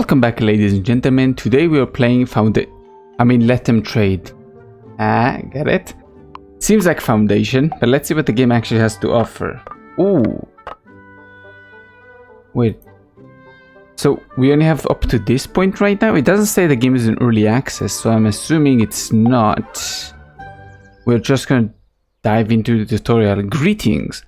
Welcome back, ladies and gentlemen. Today we are playing Let Them Trade. Get it? Seems like Foundation, but let's see what the game actually has to offer. Ooh. Wait. So we only have up to this point right now? It doesn't say the game is in early access, so I'm assuming it's not. We're just gonna dive into the tutorial. Greetings.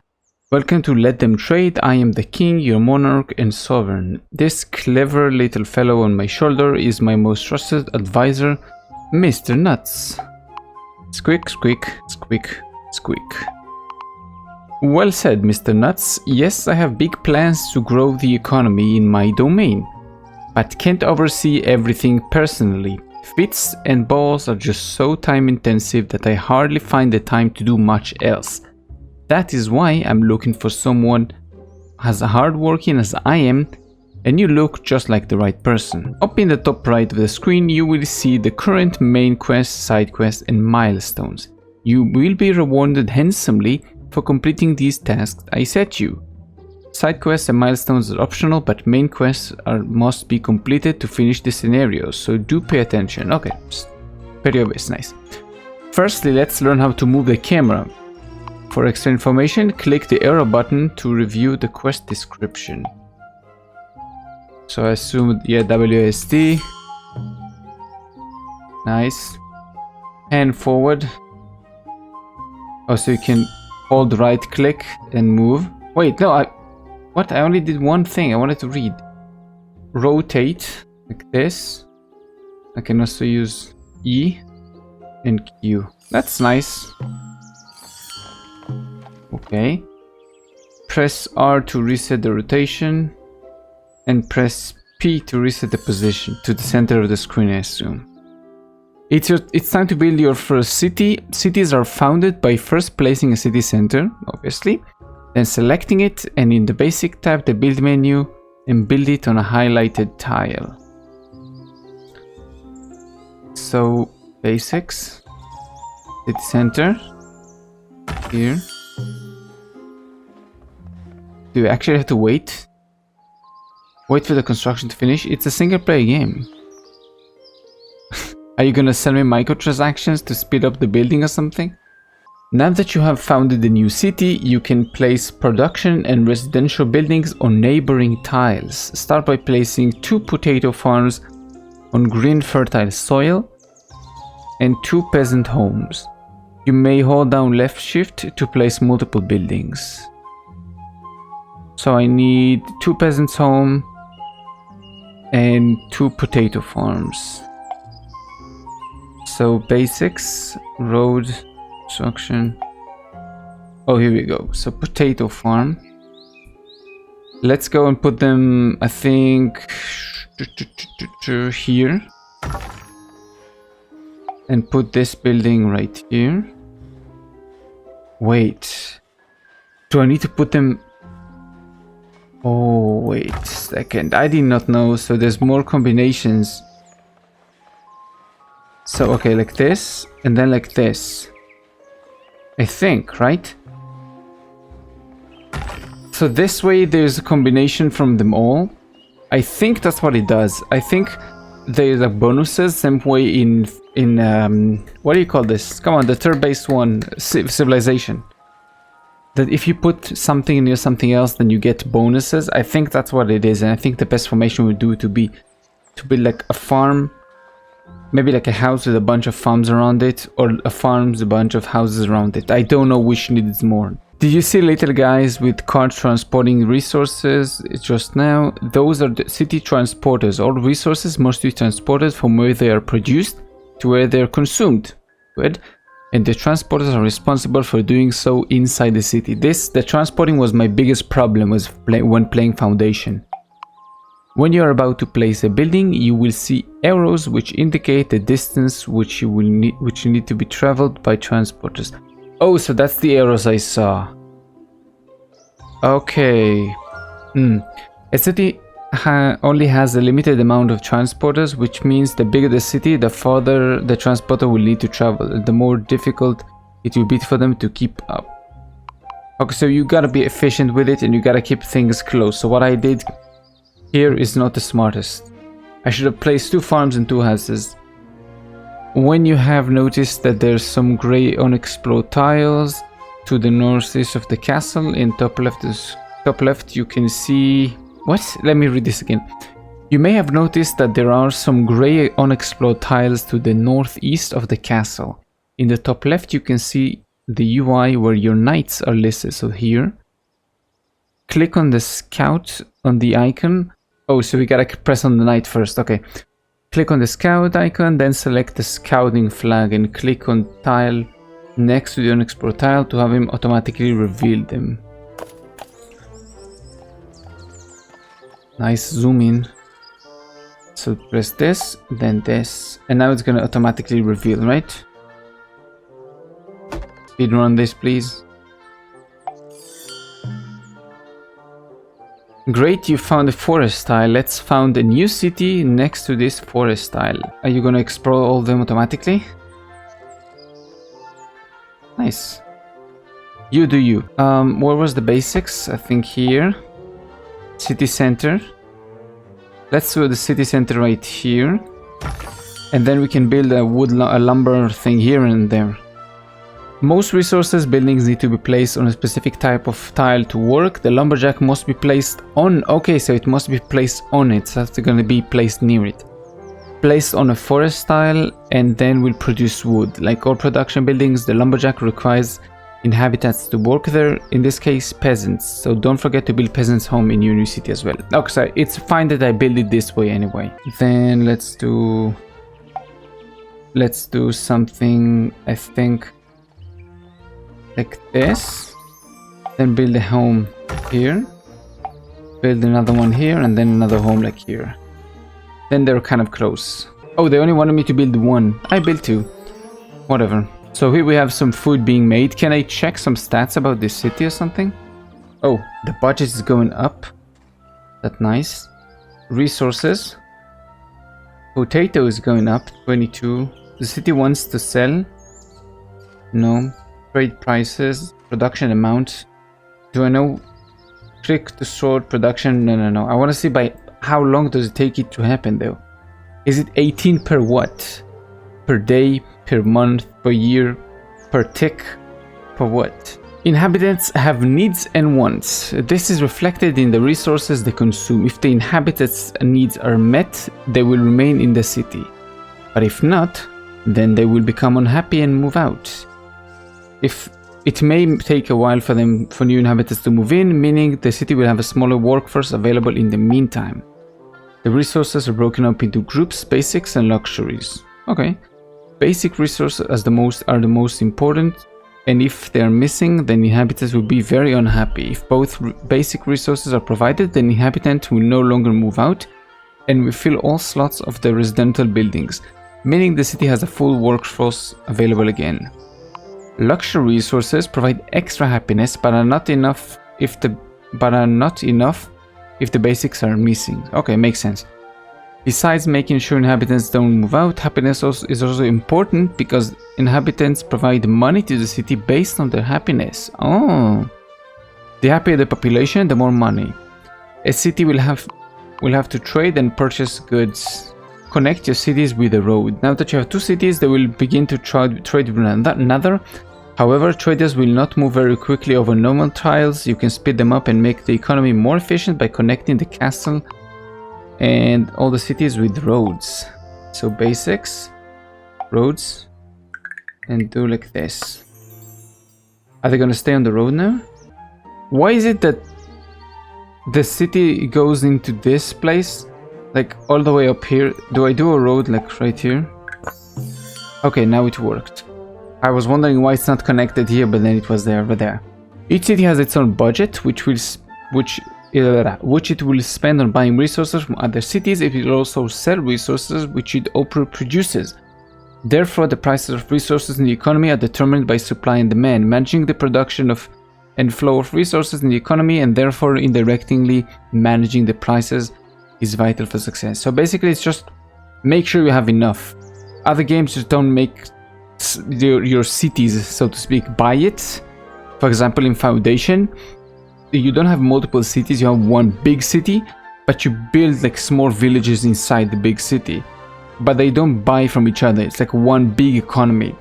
Welcome to Let Them Trade. I am the king, your monarch and sovereign. This clever little fellow on my shoulder is my most trusted advisor, Mr. Nuts. Squeak, squeak, squeak, squeak. Well said, Mr. Nuts. Yes, I have big plans to grow the economy in my domain, but can't oversee everything personally. Fits and balls are just so time intensive that I hardly find the time to do much else. That is why I'm looking for someone as hardworking as I am, and you look just like the right person. Up in the top right of the screen you will see the current main quest, side quests and milestones. You will be rewarded handsomely for completing these tasks I set you. Side quests and milestones are optional, but main quests must be completed to finish the scenario, so do pay attention. Okay, very obvious, nice. Firstly, let's learn how to move the camera. For extra information, click the arrow button to review the quest description. So I assume, yeah, WSD. Nice. Hand forward. Oh, so you can hold right click and move. Wait, no, what? I only did one thing. I wanted to read. Rotate, like this. I can also use E and Q. That's nice. Okay. Press R to reset the rotation and press P to reset the position to the center of the screen, I assume. It's time to build your first city. Cities are founded by first placing a city center, obviously, then selecting it, and in the basic tab the build menu, and build it on a highlighted tile. So basics, city center, here. Do you actually have to wait? Wait for the construction to finish? It's a single player game. Are you gonna send me microtransactions to speed up the building or something? Now that you have founded a new city, you can place production and residential buildings on neighboring tiles. Start by placing 2 potato farms on green fertile soil and 2 peasant homes. You may hold down left shift to place multiple buildings. So I need 2 peasants home and 2 potato farms. So basics, road, construction. Oh, here we go. So potato farm. Let's go and put them, I think, here. And put this building right here. Wait. Do I need to put them... Oh, wait a second. I did not know. So there's more combinations. So, okay, like this. And then like this. I think, right? So this way there's a combination from them all. I think that's what it does. I think there's like bonuses. Same way in what do you call this? Come on, the turn-based one. Civilization. That if you put something near something else, then you get bonuses. I think that's what it is, and I think the best formation would do to be like a farm, maybe like a house with a bunch of farms around it, or a farm with a bunch of houses around it. I don't know which needs more. Did you see little guys with carts transporting resources just now? Those are the city transporters. All resources must be transported from where they are produced to where they are consumed. Good. And the transporters are responsible for doing so inside the city. The transporting was my biggest problem when playing Foundation. When you are about to place a building, you will see arrows which indicate the distance which you need to be traveled by transporters. Oh, so that's the arrows I saw. Okay. A city only has a limited amount of transporters, which means the bigger the city, the farther the transporter will need to travel, the more difficult it will be for them to keep up. Okay, so you gotta be efficient with it and you gotta keep things close. So what I did here is not the smartest. I should have placed 2 farms and 2 houses. When you have noticed that there's some grey unexplored tiles to the northeast of the castle, in top left you can see... What? Let me read this again. You may have noticed that there are some grey unexplored tiles to the northeast of the castle. In the top left you can see the UI where your knights are listed. So here, click on the scout on the icon. Oh, so we gotta press on the knight first. Okay. Click on the scout icon, then select the scouting flag and click on tile next to the unexplored tile to have him automatically reveal them. Nice, zoom in. So press this, then this, and now it's gonna automatically reveal, right? Speedrun this, please. Great, you found a forest tile. Let's found a new city next to this forest tile. Are you gonna explore all of them automatically? Nice. You do you. Where was the basics? I think here. City center. Let's do the city center right here. And then we can build a lumber thing here and there. Most resources buildings need to be placed on a specific type of tile to work. The lumberjack must be placed on... Okay, so it must be placed on it. So it's going to be placed near it. Placed on a forest tile and then will produce wood. Like all production buildings, the lumberjack requires inhabitants to work there. In this case, peasants. So don't forget to build peasants' home in your new city as well. Okay, so it's fine that I build it this way anyway. Then let's do something, I think... like this, then build a home here, build another one here, and then another home like here. Then they're kind of close. Oh, they only wanted me to build 1. I built 2. Whatever. So here we have some food being made. Can I check some stats about this city or something? Oh, the budget is going up. That's nice. Resources. Potato is going up, 22. The city wants to sell. No. Trade prices, production amount. Do I know? Click to sort production. No. I want to see by how long does it take it to happen though. Is it 18 per what? Per day, per month, per year, per tick, per what? Inhabitants have needs and wants. This is reflected in the resources they consume. If the inhabitants' needs are met, they will remain in the city. But if not, then they will become unhappy and move out. If it may take a while for new inhabitants to move in, meaning the city will have a smaller workforce available in the meantime. The resources are broken up into groups, basics and luxuries. Okay. Basic resources are the most important, and if they are missing, then inhabitants will be very unhappy. If both basic resources are provided, then inhabitants will no longer move out and will fill all slots of the residential buildings, meaning the city has a full workforce available again. Luxury resources provide extra happiness, but are not enough if the basics are missing. Okay, makes sense. Besides making sure inhabitants don't move out, happiness is also important because inhabitants provide money to the city based on their happiness. Oh, the happier the population, the more money. A city will have to trade and purchase goods. Connect your cities with a road. Now that you have 2 cities, they will begin to trade with another. However, traders will not move very quickly over normal tiles. You can speed them up and make the economy more efficient by connecting the castle and all the cities with roads. So basics, roads, and do like this. Are they gonna stay on the road now? Why is it that the city goes into this place? Like all the way up here. Do I do a road like right here? Okay, now it worked. I was wondering why it's not connected here, but then it was there over there. Each city has its own budget, which it will spend on buying resources from other cities. It will also sell resources which it produces. Therefore, the prices of resources in the economy are determined by supply and demand. Managing the production of and flow of resources in the economy, and therefore indirectly managing the prices, is vital for success. So basically it's just make sure you have enough. Other games just don't make your cities, so to speak, buy it. For example, in Foundation, you don't have multiple cities, you have one big city, but you build like small villages inside the big city. But they don't buy from each other. It's like one big economy.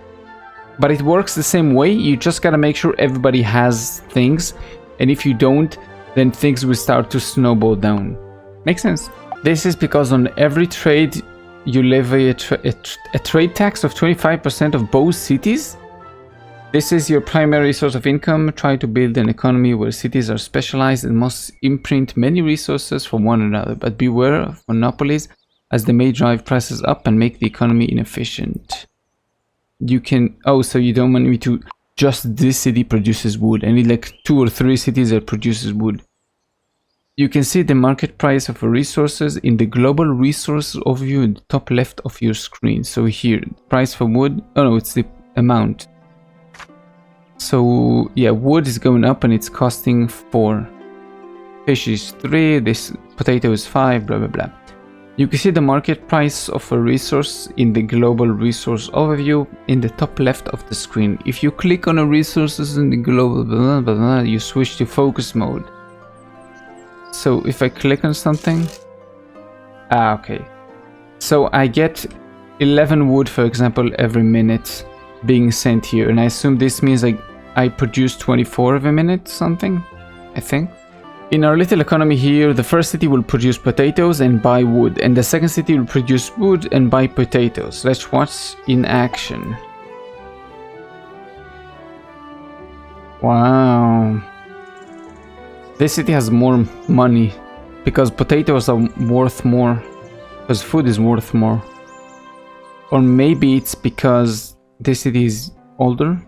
But it works the same way. You just gotta make sure everybody has things. And if you don't, then things will start to snowball down. Makes sense. This is because on every trade, you levy a trade tax of 25% of both cities. This is your primary source of income. Try to build an economy where cities are specialized and must imprint many resources from one another. But beware of monopolies, as they may drive prices up and make the economy inefficient. You can... Oh, so you don't want me to... Just this city produces wood. I need like 2 or 3 cities that produces wood. You can see the market price of resources in the global resources overview in the top left of your screen. So here, price for wood... Oh no, it's the amount. So yeah, wood is going up and it's costing 4. Fish is 3, this potato is 5, blah blah blah. You can see the market price of a resource in the global resource overview in the top left of the screen. If you click on a resources in the global blah, blah, blah, you switch to focus mode. So if I click on something, okay. So I get 11 wood, for example, every minute being sent here, and I assume this means like I produce 24 of a minute, something, I think. In our little economy here, the first city will produce potatoes and buy wood, and the second city will produce wood and buy potatoes. Let's watch in action. Wow. This city has more money because potatoes are worth more, because food is worth more. Or maybe it's because this city is older.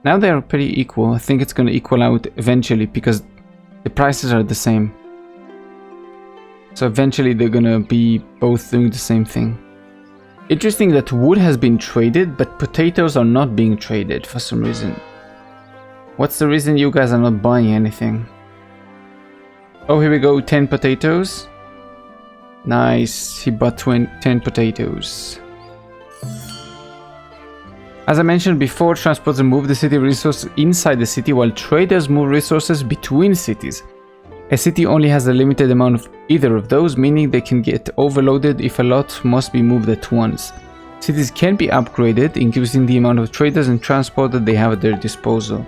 Now they are pretty equal. I think it's going to equal out eventually because the prices are the same. So eventually they're going to be both doing the same thing. Interesting that wood has been traded, but potatoes are not being traded for some reason. What's the reason you guys are not buying anything? Oh, here we go, 10 potatoes. Nice, he bought 10 potatoes. As I mentioned before, transporters move the city resources inside the city while traders move resources between cities. A city only has a limited amount of either of those, meaning they can get overloaded if a lot must be moved at once. Cities can be upgraded, increasing the amount of traders and transport that they have at their disposal.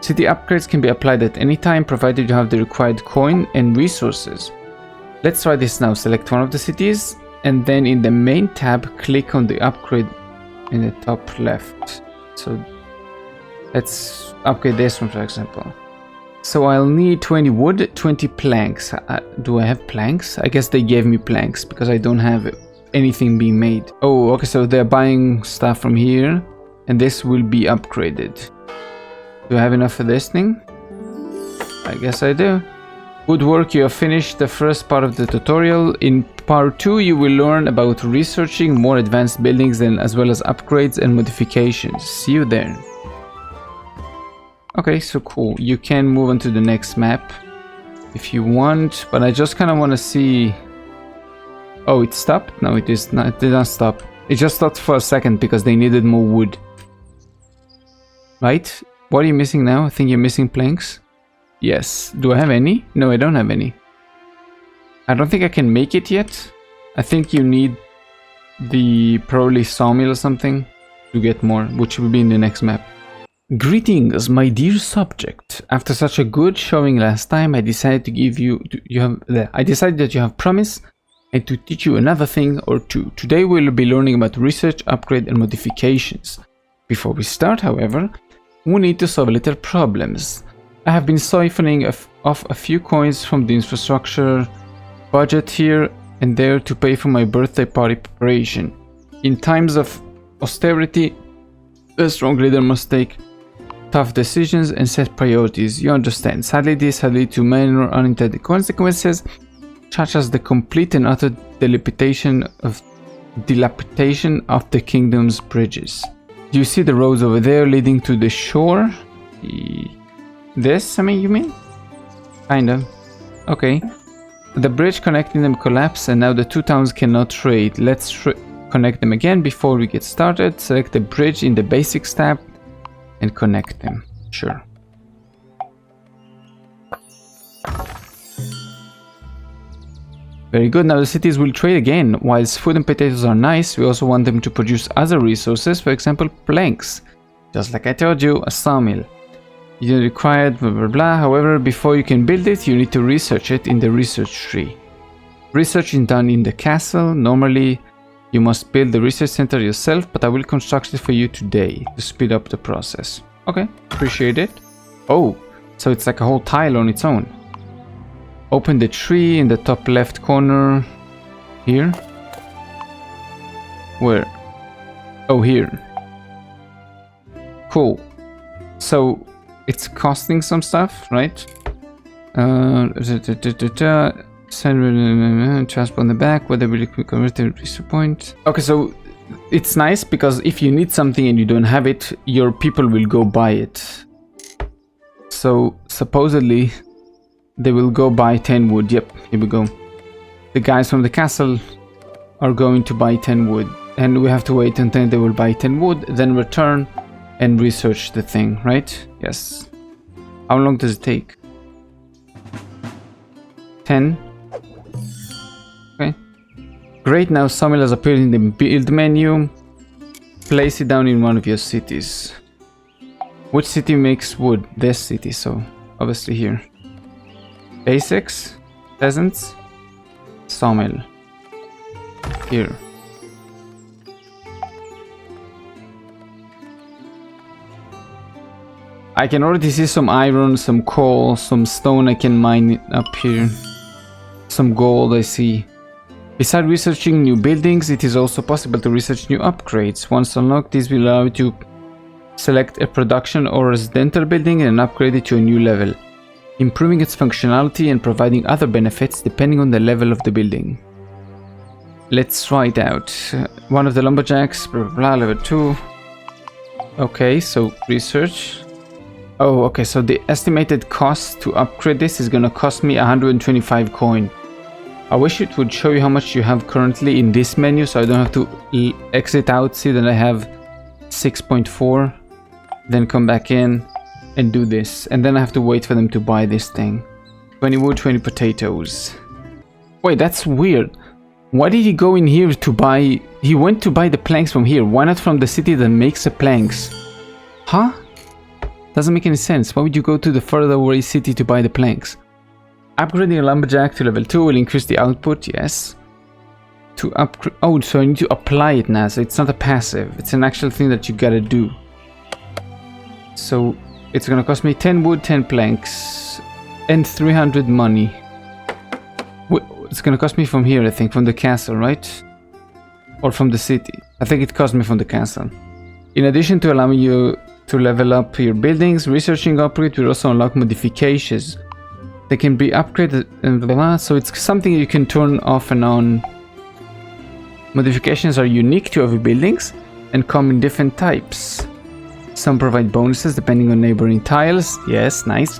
City upgrades can be applied at any time, provided you have the required coin and resources. Let's try this now. Select one of the cities, and then in the main tab, click on the upgrade in the top left. So let's upgrade this one, for example. So I'll need 20 wood, 20 planks. Do I have planks? I guess they gave me planks because I don't have anything being made. Oh, okay, so they're buying stuff from here, and this will be upgraded. Do I have enough for this thing? I guess I do. Good work, you have finished the first part of the tutorial. In part 2 you will learn about researching more advanced buildings and as well as upgrades and modifications. See you there. Okay, so cool. You can move on to the next map if you want, but I just kind of want to see... Oh, it stopped? No, it is not. It did not stop. It just stopped for a second because they needed more wood. Right? What are you missing now? I think you're missing planks. Yes. Do I have any? No, I don't have any. I don't think I can make it yet. I think you need the probably sawmill or something to get more, which will be in the next map. Greetings, my dear subject. After such a good showing last time, I decided to give you... I decided that you have promise and to teach you another thing or two. Today we'll be learning about research, upgrade and modifications. Before we start, however, we need to solve little problems. I have been siphoning off a few coins from the infrastructure budget here and there to pay for my birthday party preparation. In times of austerity, a strong leader must take tough decisions and set priorities. You understand. Sadly, this had led to minor unintended consequences, such as the complete and utter dilapidation of the kingdom's bridges. Do you see the roads over there leading to the shore? This, you mean? Kind of. Okay. The bridge connecting them collapsed and now the two towns cannot trade. Let's connect them again before we get started. Select the bridge in the basics tab and connect them. Sure. Very good. Now the cities will trade again. Whilst food and potatoes are nice, we also want them to produce other resources, for example, planks. Just like I told you, a sawmill. You require blah blah blah. However, before you can build it, you need to research it in the research tree. Research is done in the castle. Normally, you must build the research center yourself, but I will construct it for you today to speed up the process. Okay, appreciate it. Oh, so it's like a whole tile on its own. Open the tree in the top left corner. Here. Where? Oh, here. Cool. So it's costing some stuff, right? Send transport on the back, whether we convert to research point. Okay, so it's nice because if you need something and you don't have it, your people will go buy it. So supposedly they will go buy 10 wood. Yep, here we go. The guys from the castle are going to buy 10 wood, and we have to wait until they will buy 10 wood, then return and research the thing, right? Yes. How long does it take? 10. Okay. Great, now sawmill has appeared in the build menu. Place it down in one of your cities. Which city makes wood? This city, so obviously here. Basics, peasants, sawmill. Here. I can already see some iron, some coal, some stone I can mine up here. Some gold I see. Besides researching new buildings, it is also possible to research new upgrades. Once unlocked, this will allow you to select a production or residential building and upgrade it to a new level, improving its functionality and providing other benefits depending on the level of the building. Let's try it out. One of the lumberjacks, blah, blah, blah, level 2. Okay, so research. Oh, okay, so the estimated cost to upgrade this is gonna cost me 125 coin. I wish it would show you how much you have currently in this menu, so I don't have to exit out, see that I have 6.4, then come back in and do this, and then I have to wait for them to buy this thing. 20 wood, 20 potatoes. Wait, that's weird. Why did he go in here to buy... He went to buy the planks from here. Why not from the city that makes the planks? Huh? Doesn't make any sense. Why would you go to the further away city to buy the planks? Upgrading a lumberjack to level 2 will increase the output, yes. To upgrade... Oh, so I need to apply it now, so it's not a passive. It's an actual thing that you gotta do. So, it's gonna cost me 10 wood, 10 planks, and 300 money. It's gonna cost me from here, I think, from the castle, right? Or from the city. I think it cost me from the castle. In addition to allowing you to level up your buildings, researching upgrade will also unlock modifications. They can be upgraded and blah, blah, so it's something you can turn off and on. Modifications are unique to every buildings and come in different types. Some provide bonuses depending on neighboring tiles. Yes, nice.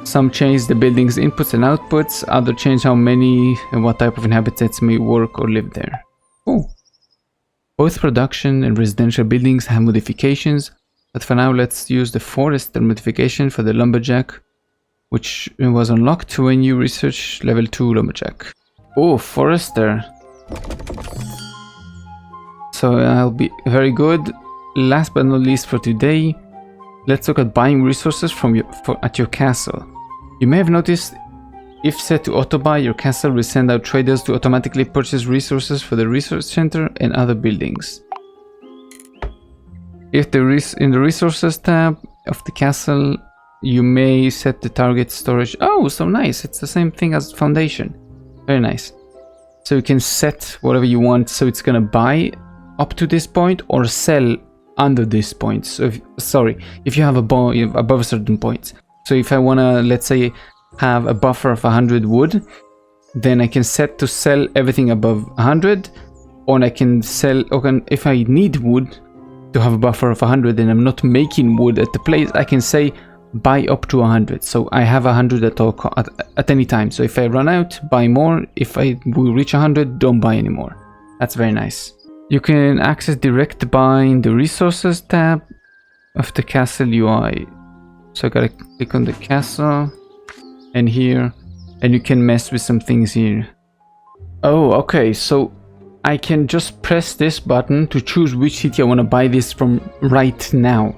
Some change the building's inputs and outputs. Others change how many and what type of inhabitants may work or live there. Cool. Both production and residential buildings have modifications, but for now let's use the forester modification for the lumberjack, which was unlocked when you research level 2 lumberjack. Oh, forester. So I'll be very good. Last but not least for today, let's look at buying resources from at your castle. You may have noticed, if set to auto buy, your castle will send out traders to automatically purchase resources for the research center and other buildings. If in the resources tab of the castle, you may set the target storage. Oh, so nice. It's the same thing as foundation. Very nice. So you can set whatever you want. So it's gonna buy up to this point or sell under this point. So if you have above a certain point. So if I wanna, let's say, have a buffer of 100 wood, then I can set to sell everything above 100, or I can sell, if I need wood to have a buffer of 100 and I'm not making wood at the place, I can say buy up to 100. So I have 100 at any time. So if I run out, buy more. If I will reach 100, don't buy anymore. That's very nice. You can access direct buy in the resources tab of the castle UI. So I gotta click on the castle and here, and you can mess with some things here. Oh, okay, so I can just press this button to choose which city I want to buy this from right now.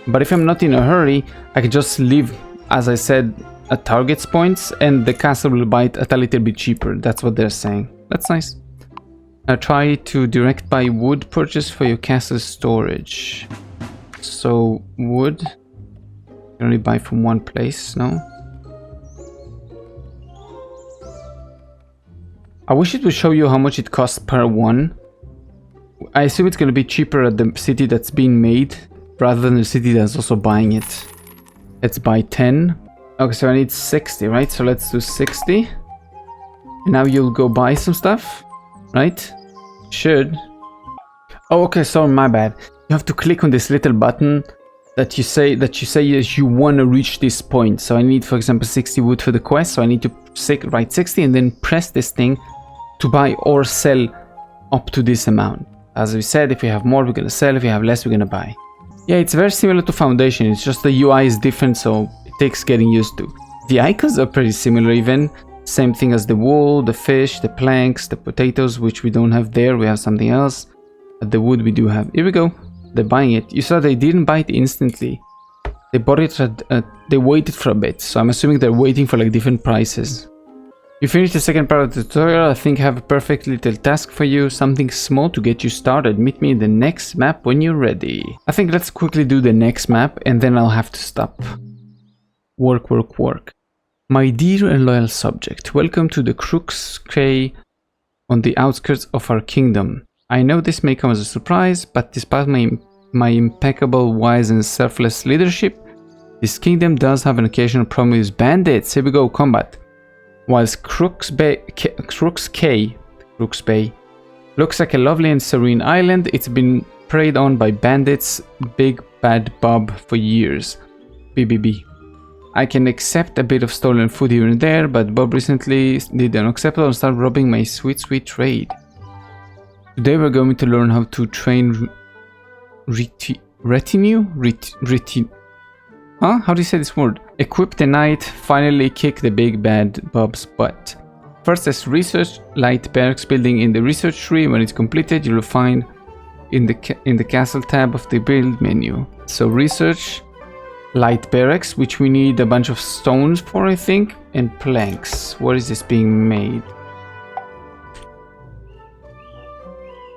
But if I'm not in a hurry, I can just leave, as I said, at target's points, and the castle will buy it at a little bit cheaper. That's what they're saying. That's nice. Now try to direct buy wood purchase for your castle storage. So wood, you can only buy from one place, no? I wish it would show you how much it costs per one. I assume it's going to be cheaper at the city that's being made rather than the city that's also buying it. Let's buy 10. Okay, so I need 60, right? So let's do 60. And now you'll go buy some stuff, right? Should. Oh, okay, sorry, my bad. You have to click on this little button that you say you want to reach this point. So I need, for example, 60 wood for the quest. So I need to write 60 and then press this thing to buy or sell up to this amount. As we said, if we have more, we're gonna sell. If we have less, we're gonna buy. Yeah, it's very similar to Foundation. It's just the UI is different, so it takes getting used to. The icons are pretty similar even. Same thing as the wool, the fish, the planks, the potatoes, which we don't have there. We have something else. But the wood we do have. Here we go. They're buying it. You saw they didn't buy it instantly. They bought it they waited for a bit. So I'm assuming they're waiting for like different prices. You finished the second part of the tutorial. I think I have a perfect little task for you. Something small to get you started. Meet me in the next map when you're ready. I think let's quickly do the next map and then I'll have to stop. Work, work, work. My dear and loyal subject, welcome to the Crooks Cay on the outskirts of our kingdom. I know this may come as a surprise, but despite my impeccable, wise and selfless leadership, this kingdom does have an occasional problem with bandits. Here we go, combat. Whilst Crooks Bay looks like a lovely and serene island, it's been preyed on by bandits, Big Bad Bob, for years. BBB. I can accept a bit of stolen food here and there, but Bob recently did the unacceptable and started robbing my sweet, sweet trade. Today we're going to learn how to train retinue? Huh? How do you say this word? Equip the knight, finally kick the big bad Bob's butt. First, let's research light barracks building in the research tree. When it's completed, you'll find in the castle tab of the build menu. So research light barracks, which we need a bunch of stones for, I think, and planks. Where is this being made?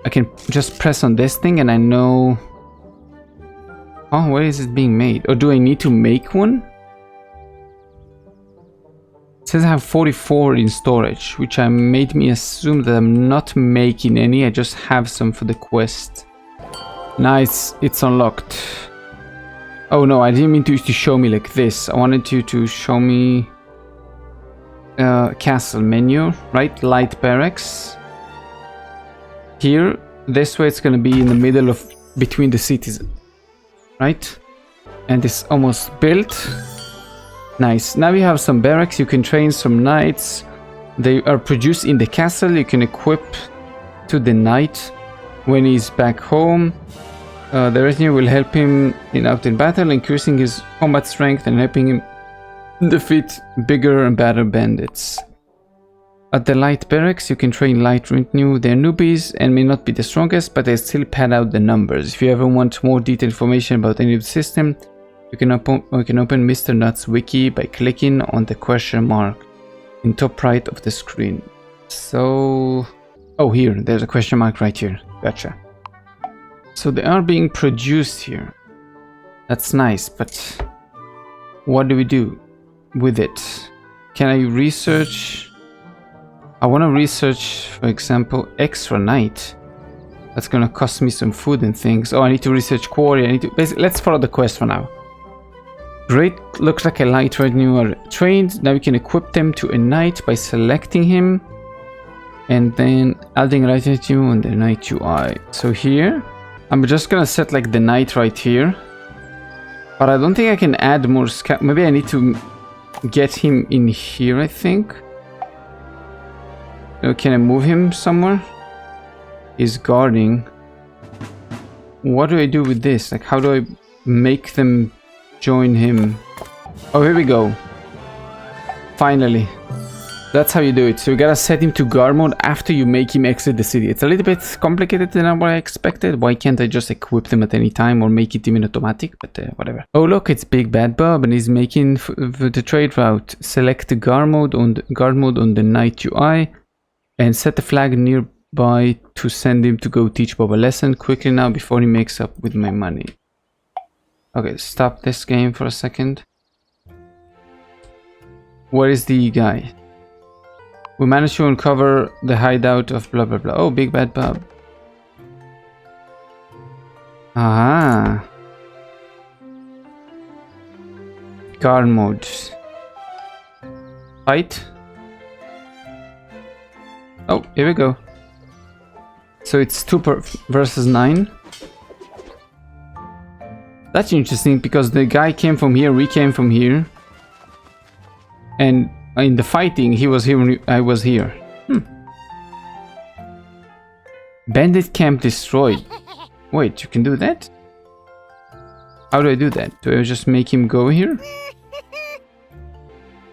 I can just press on this thing and I know... Oh, where is it being made? Or do I need to make one? It says I have 44 in storage, which made me assume that I'm not making any. I just have some for the quest. Nice, it's unlocked. Oh no, I didn't mean to show me like this. I wanted you to show me castle menu, right? Light barracks. Here, this way it's gonna be in the middle of between the cities. Right? And it's almost built. Nice. Now you have some barracks. You can train some knights. They are produced in the castle. You can equip to the knight when he's back home. The retinue will help him out in battle, increasing his combat strength and helping him defeat bigger and badder bandits. At the light barracks, you can train light retinue. They're newbies and may not be the strongest, but they still pad out the numbers. If you ever want more detailed information about any of the system, you can open Mr. Nuts wiki by clicking on the question mark in top right of the screen. So... oh, here, there's a question mark right here. Gotcha. So they are being produced here. That's nice, but what do we do with it? Can I research... I want to research, for example, extra knight. That's gonna cost me some food and things. Oh, I need to research quarry. I need to basically, let's follow the quest for now. Great, looks like a light retinue are trained. Now we can equip them to a knight by selecting him and then adding light retinue on the knight UI. So here, I'm just gonna set like the knight right here. But I don't think I can add more scout. Maybe I need to get him in here, I think. Can I move him somewhere? He's guarding. What do I do with this? Like, how do I make them join him? Oh, here we go. Finally. That's how you do it. So you gotta set him to guard mode after you make him exit the city. It's a little bit complicated than what I expected. Why can't I just equip them at any time or make it even automatic? But whatever. Oh look, it's Big Bad Bob and he's making the trade route. Select the guard mode on the night UI and set the flag nearby to send him to go teach Bob a lesson quickly now before he makes up with my money. Okay, stop this game for a second. Where is the guy? We managed to uncover the hideout of blah blah blah. Oh, Big Bad Bob. Aha. Guard mode. Fight. Oh, here we go. So it's 2 versus 9. That's interesting because the guy came from here, we came from here. And in the fighting, he was here when I was here. Bandit camp destroyed. Wait, you can do that? How do I do that? Do I just make him go here?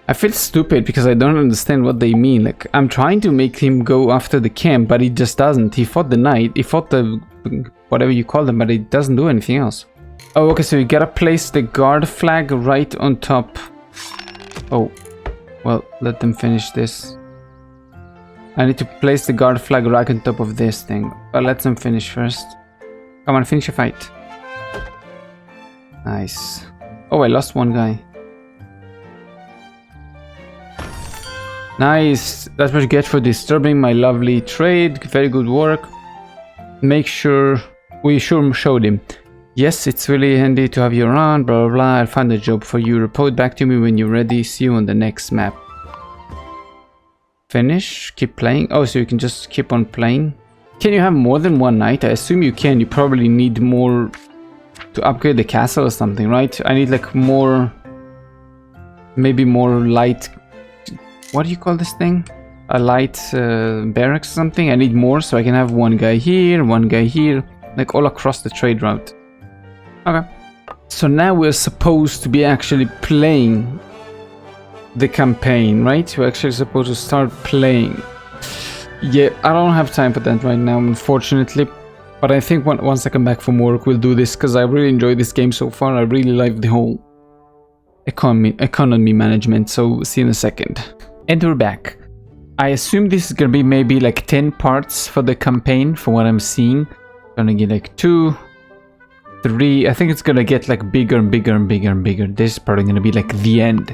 I feel stupid because I don't understand what they mean. Like, I'm trying to make him go after the camp, but he just doesn't. He fought the knight, he fought the whatever you call them, but it doesn't do anything else. Oh, okay, so you gotta place the guard flag right on top. Oh. Well, let them finish this. I need to place the guard flag right on top of this thing. But let them finish first. Come on, finish your fight. Nice. Oh, I lost one guy. Nice. That's what you get for disturbing my lovely trade. Very good work. Make sure... We sure showed him. Yes, it's really handy to have you around, blah blah blah. I'll find a job for you. Report back to me when you're ready. See you on the next map. Finish. Keep playing. Oh, so you can just keep on playing. Can you have more than one knight? I assume you can. You probably need more to upgrade the castle or something, right? I need like more... Maybe more light... What do you call this thing? A light barracks or something? I need more so I can have one guy here, like all across the trade route. Okay. So now we're supposed to be actually playing the campaign, right? We're actually supposed to start playing. Yeah, I don't have time for that right now, unfortunately. But I think once I come back from work, we'll do this because I really enjoyed this game so far. I really like the whole economy management. So see you in a second. And we're back. I assume this is gonna be maybe like 10 parts for the campaign, from what I'm seeing. Gonna get like 2, 3. I think it's gonna get like bigger and bigger and bigger and bigger. This is probably gonna be like the end.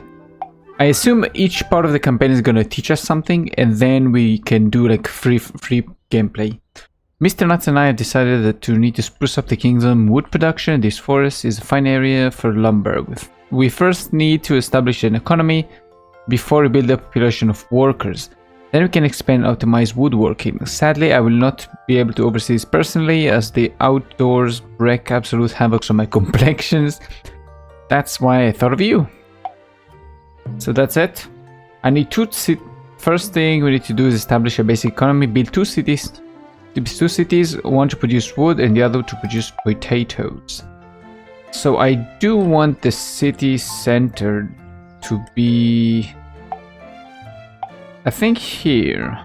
I assume each part of the campaign is gonna teach us something, and then we can do like free gameplay. Mr. Nuts and I have decided that to need to spruce up the kingdom wood production. This forest is a fine area for lumber. We first need to establish an economy before we build a population of workers. Then we can expand and optimize woodworking. Sadly, I will not be able to oversee this personally, as the outdoors wreak absolute havoc on my complexions. That's why I thought of you. So that's it. I need 2 cities. First thing we need to do is establish a basic economy. Build 2 cities. These 2 cities, one to produce wood and the other to produce potatoes. So I do want the city center to be... I think here.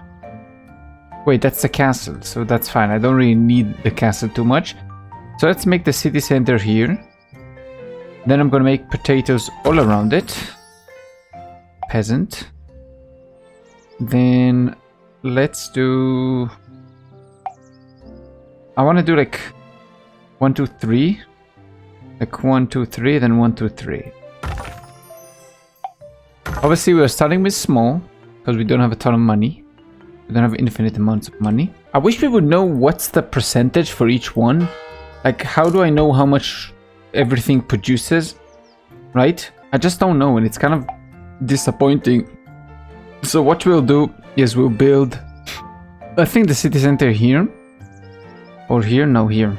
Wait, that's the castle, so that's fine. I don't really need the castle too much. So let's make the city center here. Then I'm gonna make potatoes all around it. Peasant. Then let's do... I want to do like 1, 2, 3. Like 1, 2, 3, then 1, 2, 3. Obviously we're starting with small, because we don't have a ton of money. We don't have infinite amounts of money. I wish we would know what's the percentage for each one. Like, how do I know how much everything produces? Right? I just don't know, and it's kind of disappointing. So what we'll do is we'll build, I think, the city center here. Or here? No, here.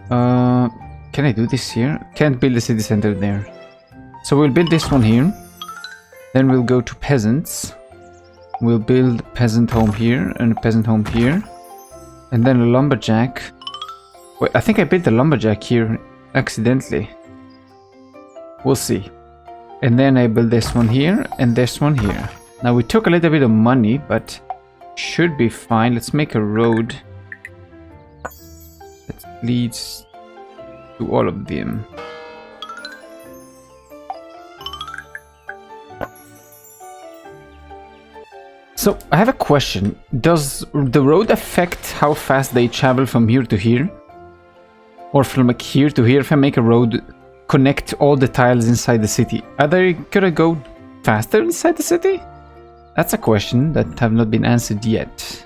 Can I do this here? Can't build the city center there. So we'll build this one here. Then we'll go to peasants. We'll build peasant home here and a peasant home here. And then a lumberjack. Wait, I think I built the lumberjack here accidentally. We'll see. And then I build this one here and this one here. Now we took a little bit of money, but should be fine. Let's make a road that leads to all of them. So I have a question. Does the road affect how fast they travel from here to here? Or from like here to here? If I make a road, connect all the tiles inside the city, are they gonna go faster inside the city? That's a question that have not been answered yet.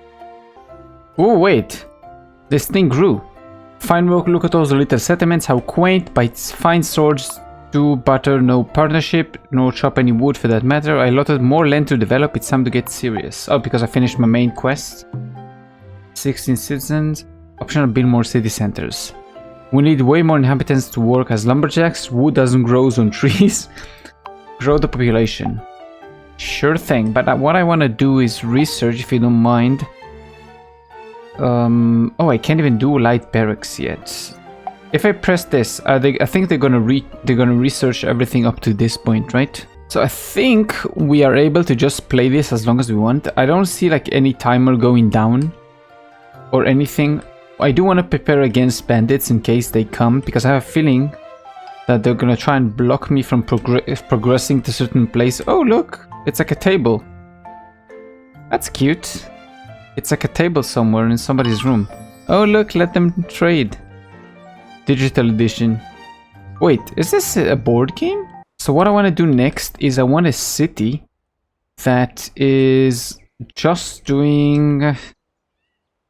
Oh wait, this thing grew. Fine work, look at those little settlements, how quaint, by fine swords to butter, no partnership, no chop any wood for that matter. I allotted more land to develop, it's time to get serious. Oh, because I finished my main quest. 16 citizens, optional build more city centers. We need way more inhabitants to work as lumberjacks, wood doesn't grow on trees. Grow the population. Sure thing, but what I want to do is research, if you don't mind. Oh, I can't even do light barracks yet. If I press this, I think they're gonna research everything up to this point, right? So I think we are able to just play this as long as we want. I don't see like any timer going down or anything. I do want to prepare against bandits in case they come, because I have a feeling that they're gonna try and block me from progressing to certain place. Oh look, it's like a table. That's cute. It's like a table somewhere in somebody's room. Oh look, let them trade. Digital edition. Wait, is this a board game? So what I want to do next is I want a city that is just doing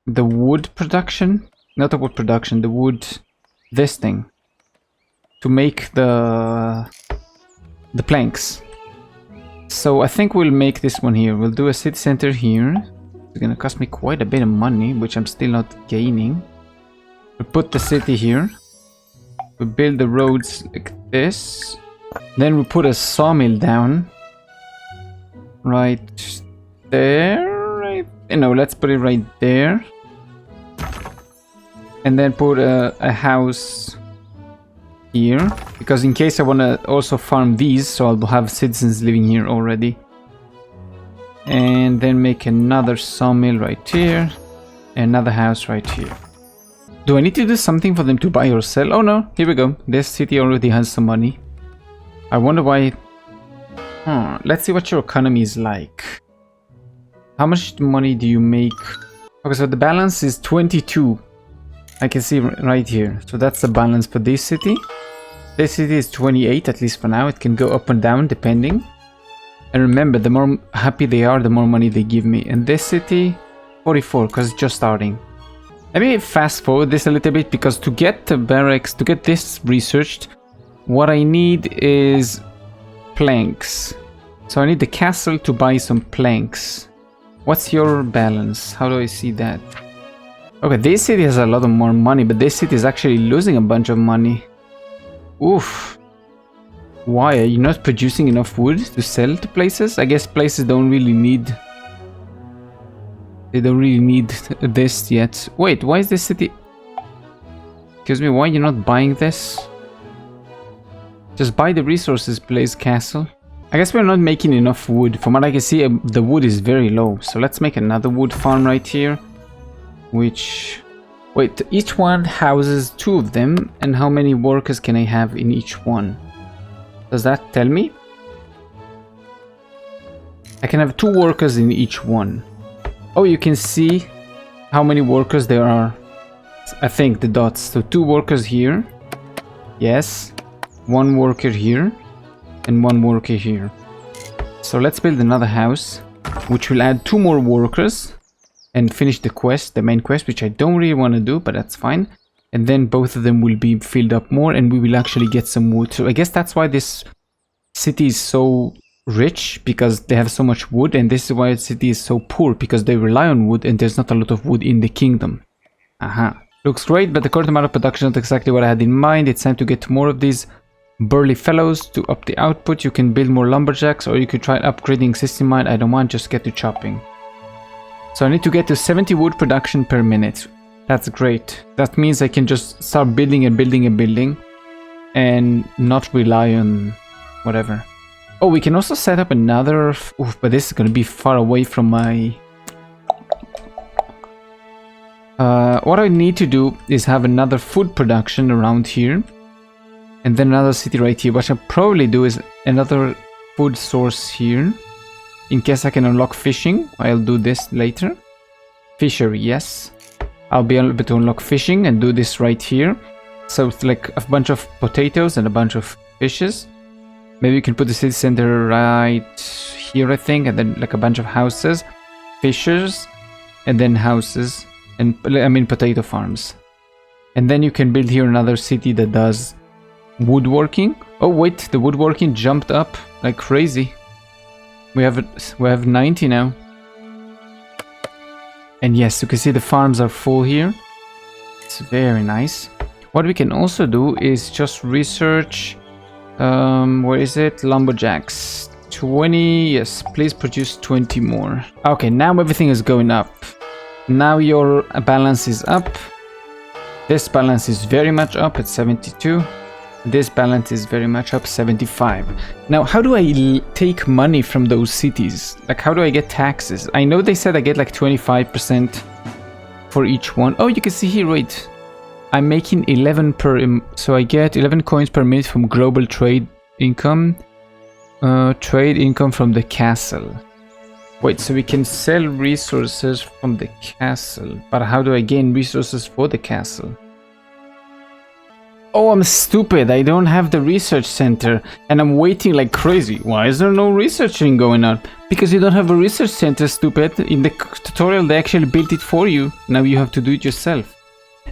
the wood production. Not the wood production, the wood... this thing. To make the planks. So I think we'll make this one here. We'll do a city center here. It's gonna cost me quite a bit of money, which I'm still not gaining. We'll put the city here. We build the roads like this. Then we put a sawmill down. Right there. Right. No, let's put it right there. And then put a house here. Because in case I want to also farm these, so I'll have citizens living here already. And then make another sawmill right here. Another house right here. Do I need to do something for them to buy or sell? Oh no, here we go. This city already has some money. I wonder why... let's see what your economy is like. How much money do you make? Okay, so the balance is 22. I can see right here. So that's the balance for this city. This city is 28, at least for now. It can go up and down depending. And remember, the more happy they are, the more money they give me. And this city, 44, because it's just starting. Let me fast forward this a little bit, because to get the barracks, to get this researched, what I need is planks. So I need the castle to buy some planks. What's your balance? How do I see that? Okay, this city has a lot of more money, but this city is actually losing a bunch of money. Oof. Why? Are you not producing enough wood to sell to places? I guess places don't really need... They don't really need this yet. Wait, why is this city... Excuse me, why are you not buying this? Just buy the resources, please, castle. I guess we're not making enough wood. From what I can see, the wood is very low. So let's make another wood farm right here. Which... Wait, each one houses 2 of them. And how many workers can I have in each one? Does that tell me? I can have 2 workers in each one. Oh, you can see how many workers there are. I think the dots. So 2 workers here. Yes. 1 worker here. And 1 worker here. So let's build another house, which will add 2 more workers and finish the quest, the main quest, which I don't really want to do, but that's fine. And then both of them will be filled up more, and we will actually get some wood. So I guess that's why this city is so rich, because they have so much wood, and this is why the city is so poor, because they rely on wood and there's not a lot of wood in the kingdom. Aha. Looks great, but the current amount of production is not exactly what I had in mind. It's time to get more of these burly fellows to up the output. You can build more lumberjacks, or you could try upgrading existing mine. I don't want, just get to chopping. So I need to get to 70 wood production per minute. That's great. That means I can just start building and building and building and not rely on whatever. Oh, we can also set up another... Oof, but this is going to be far away from my... what I need to do is have another food production around here. And then another city right here. What I'll probably do is another food source here. In case I can unlock fishing. I'll do this later. Fishery, yes. I'll be able to unlock fishing and do this right here. So it's like a bunch of potatoes and a bunch of fishes. Maybe you can put the city center right here, I think. And then like a bunch of houses. Fishers. And then houses. And I mean potato farms. And then you can build here another city that does woodworking. Oh wait, the woodworking jumped up like crazy. We have 90 now. And yes, you can see the farms are full here. It's very nice. What we can also do is just research. Where is it? Lumberjacks. 20. Yes, please produce 20 more. Okay, now everything is going up. Now your balance is up. This balance is very much up at 72. This balance is very much up, 75. Now, how do I take money from those cities? Like, how do I get taxes? I know they said I get like 25% for each one. Oh, you can see here, wait. I'm making 11 per... So I get 11 coins per minute from global trade income. Trade income from the castle. Wait, so we can sell resources from the castle. But how do I gain resources for the castle? Oh, I'm stupid. I don't have the research center. And I'm waiting like crazy. Why is there no researching going on? Because you don't have a research center, stupid. In the tutorial, they actually built it for you. Now you have to do it yourself.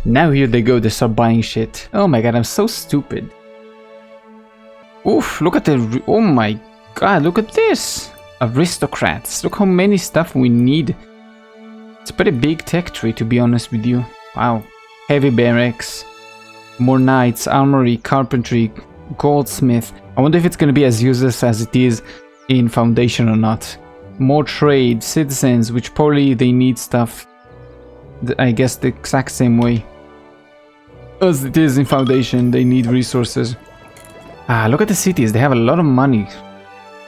Now here they go. They start buying shit. Oh my god, I'm so stupid. Oof, look at the... Oh my god, look at this. Aristocrats. Look how many stuff we need. It's a pretty big tech tree, to be honest with you. Wow. Heavy barracks. More knights, armory, carpentry, goldsmith. I wonder if it's going to be as useless as it is in Foundation or not. More trade, citizens, which probably they need stuff. I guess the exact same way as it is in Foundation. They need resources. Ah, look at the cities. They have a lot of money.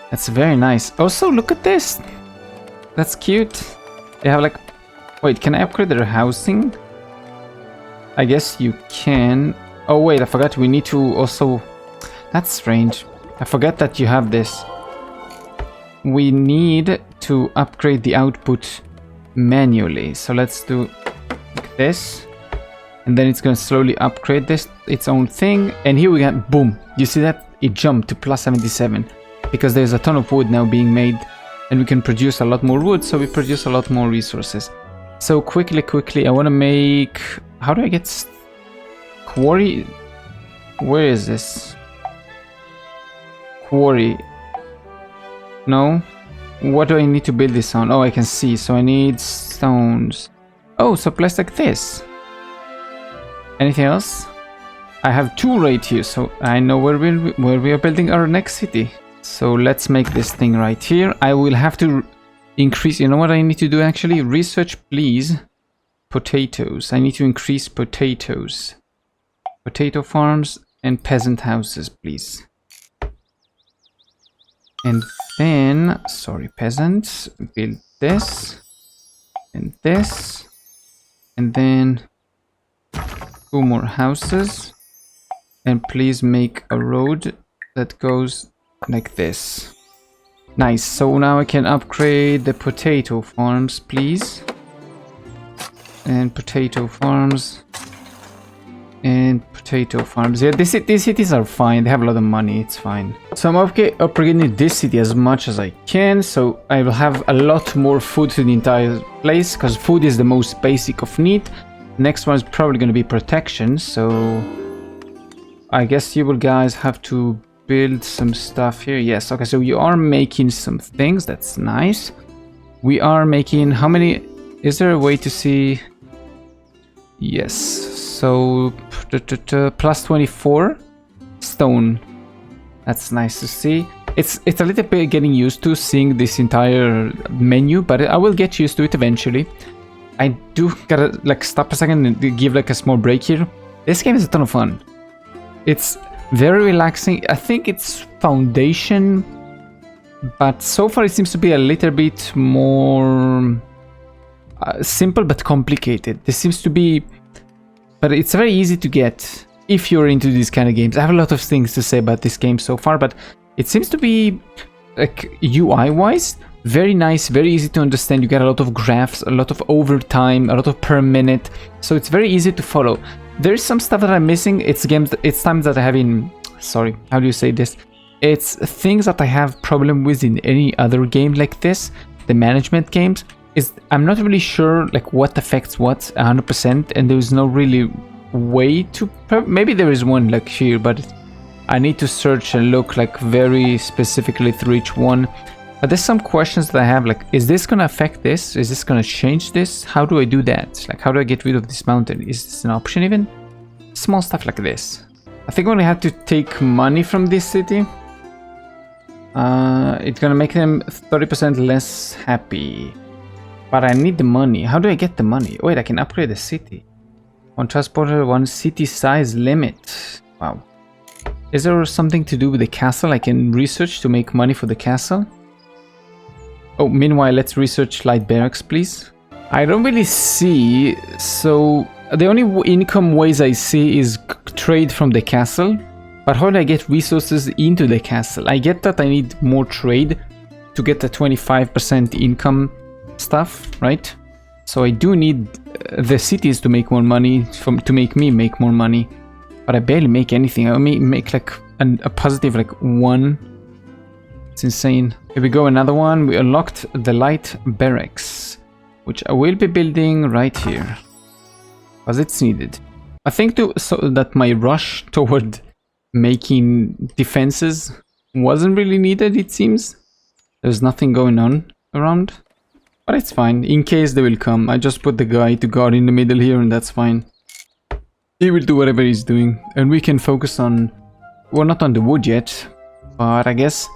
That's very nice. Also, look at this. That's cute. They have like... Wait, can I upgrade their housing? I guess you can. Oh wait, I forgot we need to also... That's strange. I forgot that you have this. We need to upgrade the output manually. So let's do like this. And then it's going to slowly upgrade this, its own thing. And here we got, boom. You see that? It jumped to plus 77. Because there's a ton of wood now being made. And we can produce a lot more wood, so we produce a lot more resources. So quickly, I want to make... How do I get... Quarry? Where is this? Quarry. No? What do I need to build this on? Oh, I can see. So I need stones. Oh, so place like this. Anything else? I have 2 right here, so I know where we are building our next city. So let's make this thing right here. I will have to increase... You know what I need to do actually? Research, please. Potatoes. I need to increase potatoes. Potato farms and peasant houses, please. And then... Sorry, peasants. Build this. And this. And then... 2 more houses. And please make a road that goes... like this. Nice. So now I can upgrade the potato farms, please. And potato farms. And potato farms. Yeah, these cities are fine. They have a lot of money. It's fine. So I'm upgrading this city as much as I can. So I will have a lot more food to the entire place. Because food is the most basic of need. Next one is probably going to be protection. So I guess you will guys have to build some stuff here. Yes, okay, so you are making some things. That's nice. We are making... How many... Is there a way to see... Yes, so... plus 24 stone. That's nice to see. It's a little bit getting used to seeing this entire menu, but I will get used to it eventually. I do gotta like stop a second and give like a small break here. This game is a ton of fun. It's very relaxing. I think it's Foundation But so far it seems to be a little bit more simple but complicated. This seems to be... But it's very easy to get if you're into these kind of games. I have a lot of things to say about this game so far, but it seems to be, like, UI-wise, very nice, very easy to understand. You get a lot of graphs, a lot of overtime, a lot of per minute, so it's very easy to follow. There's some stuff that I'm missing. It's times that I have in... Sorry, how do you say this? It's things that I have problem with in any other game like this, the management games. I'm not really sure like what affects what 100%, and there's no really way to... Maybe there is one like here, but I need to search and look like very specifically through each one. But there's some questions that I have, like, is this gonna affect this? Is this gonna change this? How do I do that? Like, how do I get rid of this mountain? Is this an option even? Small stuff like this. I think I'm gonna have to take money from this city. It's gonna make them 30% less happy. But I need the money. How do I get the money? Wait, I can upgrade the city. One transporter, one city size limit. Wow. Is there something to do with the castle I can research to make money for the castle? Oh, meanwhile, let's research light barracks, please. I don't really see... So, the only income ways I see is trade from the castle. But how do I get resources into the castle? I get that I need more trade to get the 25% income stuff, right? So I do need the cities to make more money, to make me make more money. But I barely make anything. I only make like a positive like 1. It's insane. Here we go, another one. We unlocked the light barracks, which I will be building right here, because it's needed. I think so that my rush toward making defenses wasn't really needed, it seems. There's nothing going on around. But it's fine, in case they will come. I just put the guy to guard in the middle here and that's fine. He will do whatever he's doing. And we can focus on... Well, not on the wood yet. But I guess...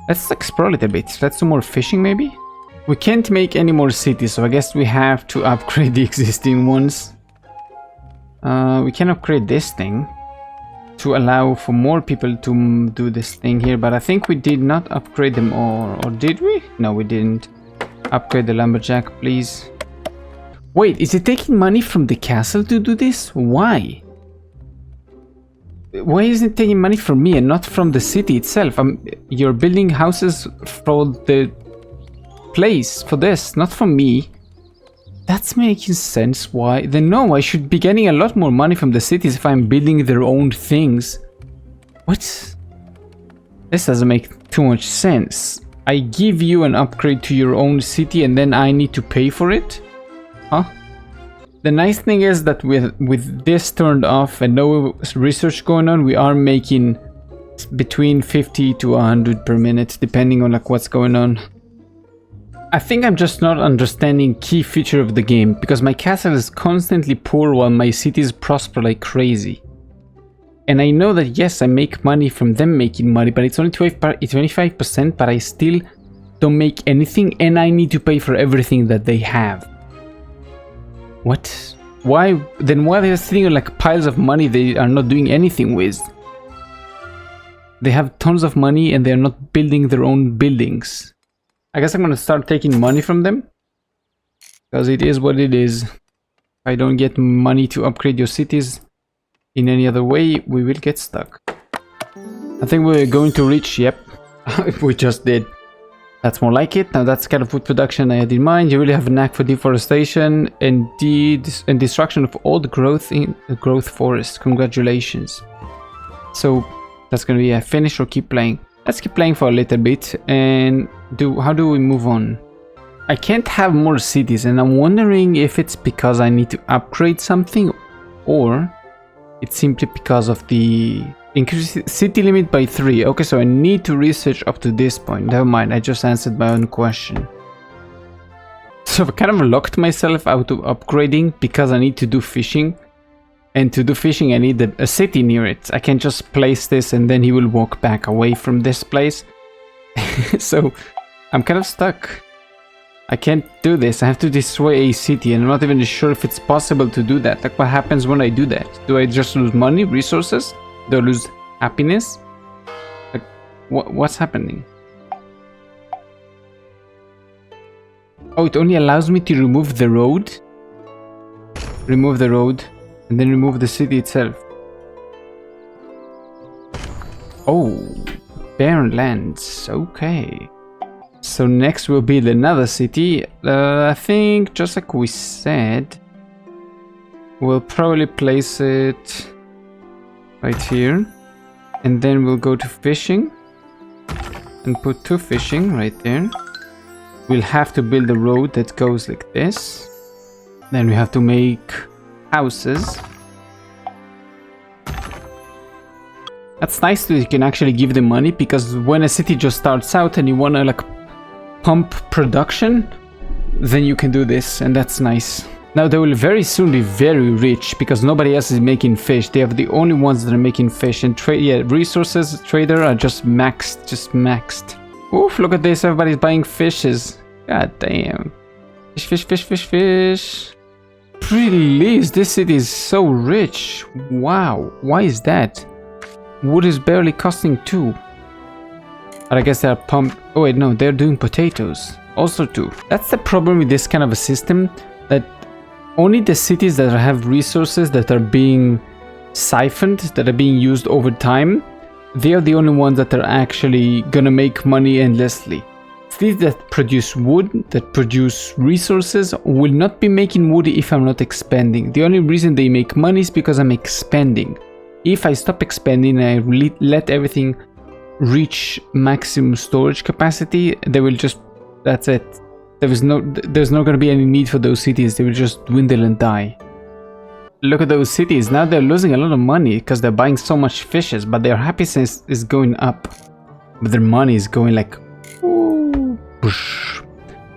Let's explore a little bit. Let's do more fishing maybe? We can't make any more cities, so I guess we have to upgrade the existing ones. We can upgrade this thing to allow for more people to do this thing here. But I think we did not upgrade them all. Or did we? No, we didn't. Upgrade the lumberjack, please. Wait, is it taking money from the castle to do this? Why? Why is it taking money from me and not from the city itself? You're building houses for the place, for this, not from me. That's making sense. Why? Then no, I should be getting a lot more money from the cities if I'm building their own things. What? This doesn't make too much sense. I give you an upgrade to your own city and then I need to pay for it? Huh? The nice thing is that with this turned off and no research going on, we are making between 50 to 100 per minute, depending on like what's going on. I think I'm just not understanding key feature of the game, because my castle is constantly poor while my cities prosper like crazy. And I know that yes, I make money from them making money, but it's only 25%, but I still don't make anything and I need to pay for everything that they have. What? Why? Then why are they sitting on like piles of money they are not doing anything with? They have tons of money and they're not building their own buildings. I guess I'm gonna start taking money from them, because it is what it is. If I don't get money to upgrade your cities in any other way, we will get stuck. I think we're going to reach, yep, we just did. That's more like it. Now that's the kind of food production I had in mind. You really have a knack for deforestation and destruction of all the growth in the growth forest. Congratulations. So that's gonna be a finish or keep playing. Let's keep playing for a little bit and how do we move on? I can't have more cities and I'm wondering if it's because I need to upgrade something or it's simply because of the increase city limit by 3. Okay, so I need to research up to this point. Never mind, I just answered my own question. So I kind of locked myself out of upgrading because I need to do fishing. And to do fishing I need a city near it. I can just place this and then he will walk back away from this place. So I'm kind of stuck. I can't do this. I have to destroy a city and I'm not even sure if it's possible to do that. Like what happens when I do that? Do I just lose money, resources? Do I lose happiness? Like what's happening? Oh, it only allows me to remove the road. Remove the road. And then remove the city itself. Oh, barren lands. Okay. So next will build another city. I think, just like we said, we'll probably place it right here. And then we'll go to fishing. And put 2 fishing right there. We'll have to build a road that goes like this. Then we have to make houses. That's nice that you can actually give them money, because when a city just starts out and you want to like pump production, then you can do this, and that's nice. Now they will very soon be very rich because nobody else is making fish. They are the only ones that are making fish, and resources trader are just maxed. Oof, look at this, everybody's buying fishes. God damn. Fish. Please, this city is so rich. Wow, why is that? Wood is barely costing 2. But I guess they're pumped. Oh wait, no, they're doing potatoes. Also 2. That's the problem with this kind of a system, that only the cities that have resources that are being siphoned, that are being used over time, they are the only ones that are actually gonna make money endlessly. Cities that produce wood, that produce resources, will not be making wood if I'm not expanding. The only reason they make money is because I'm expanding. If I stop expanding and I let everything reach maximum storage capacity, they will just, that's it. There's not going to be any need for those cities. They will just dwindle and die. Look at those cities. Now they're losing a lot of money because they're buying so much fishes, but their happiness is going up. But their money is going like, ooh, whoosh.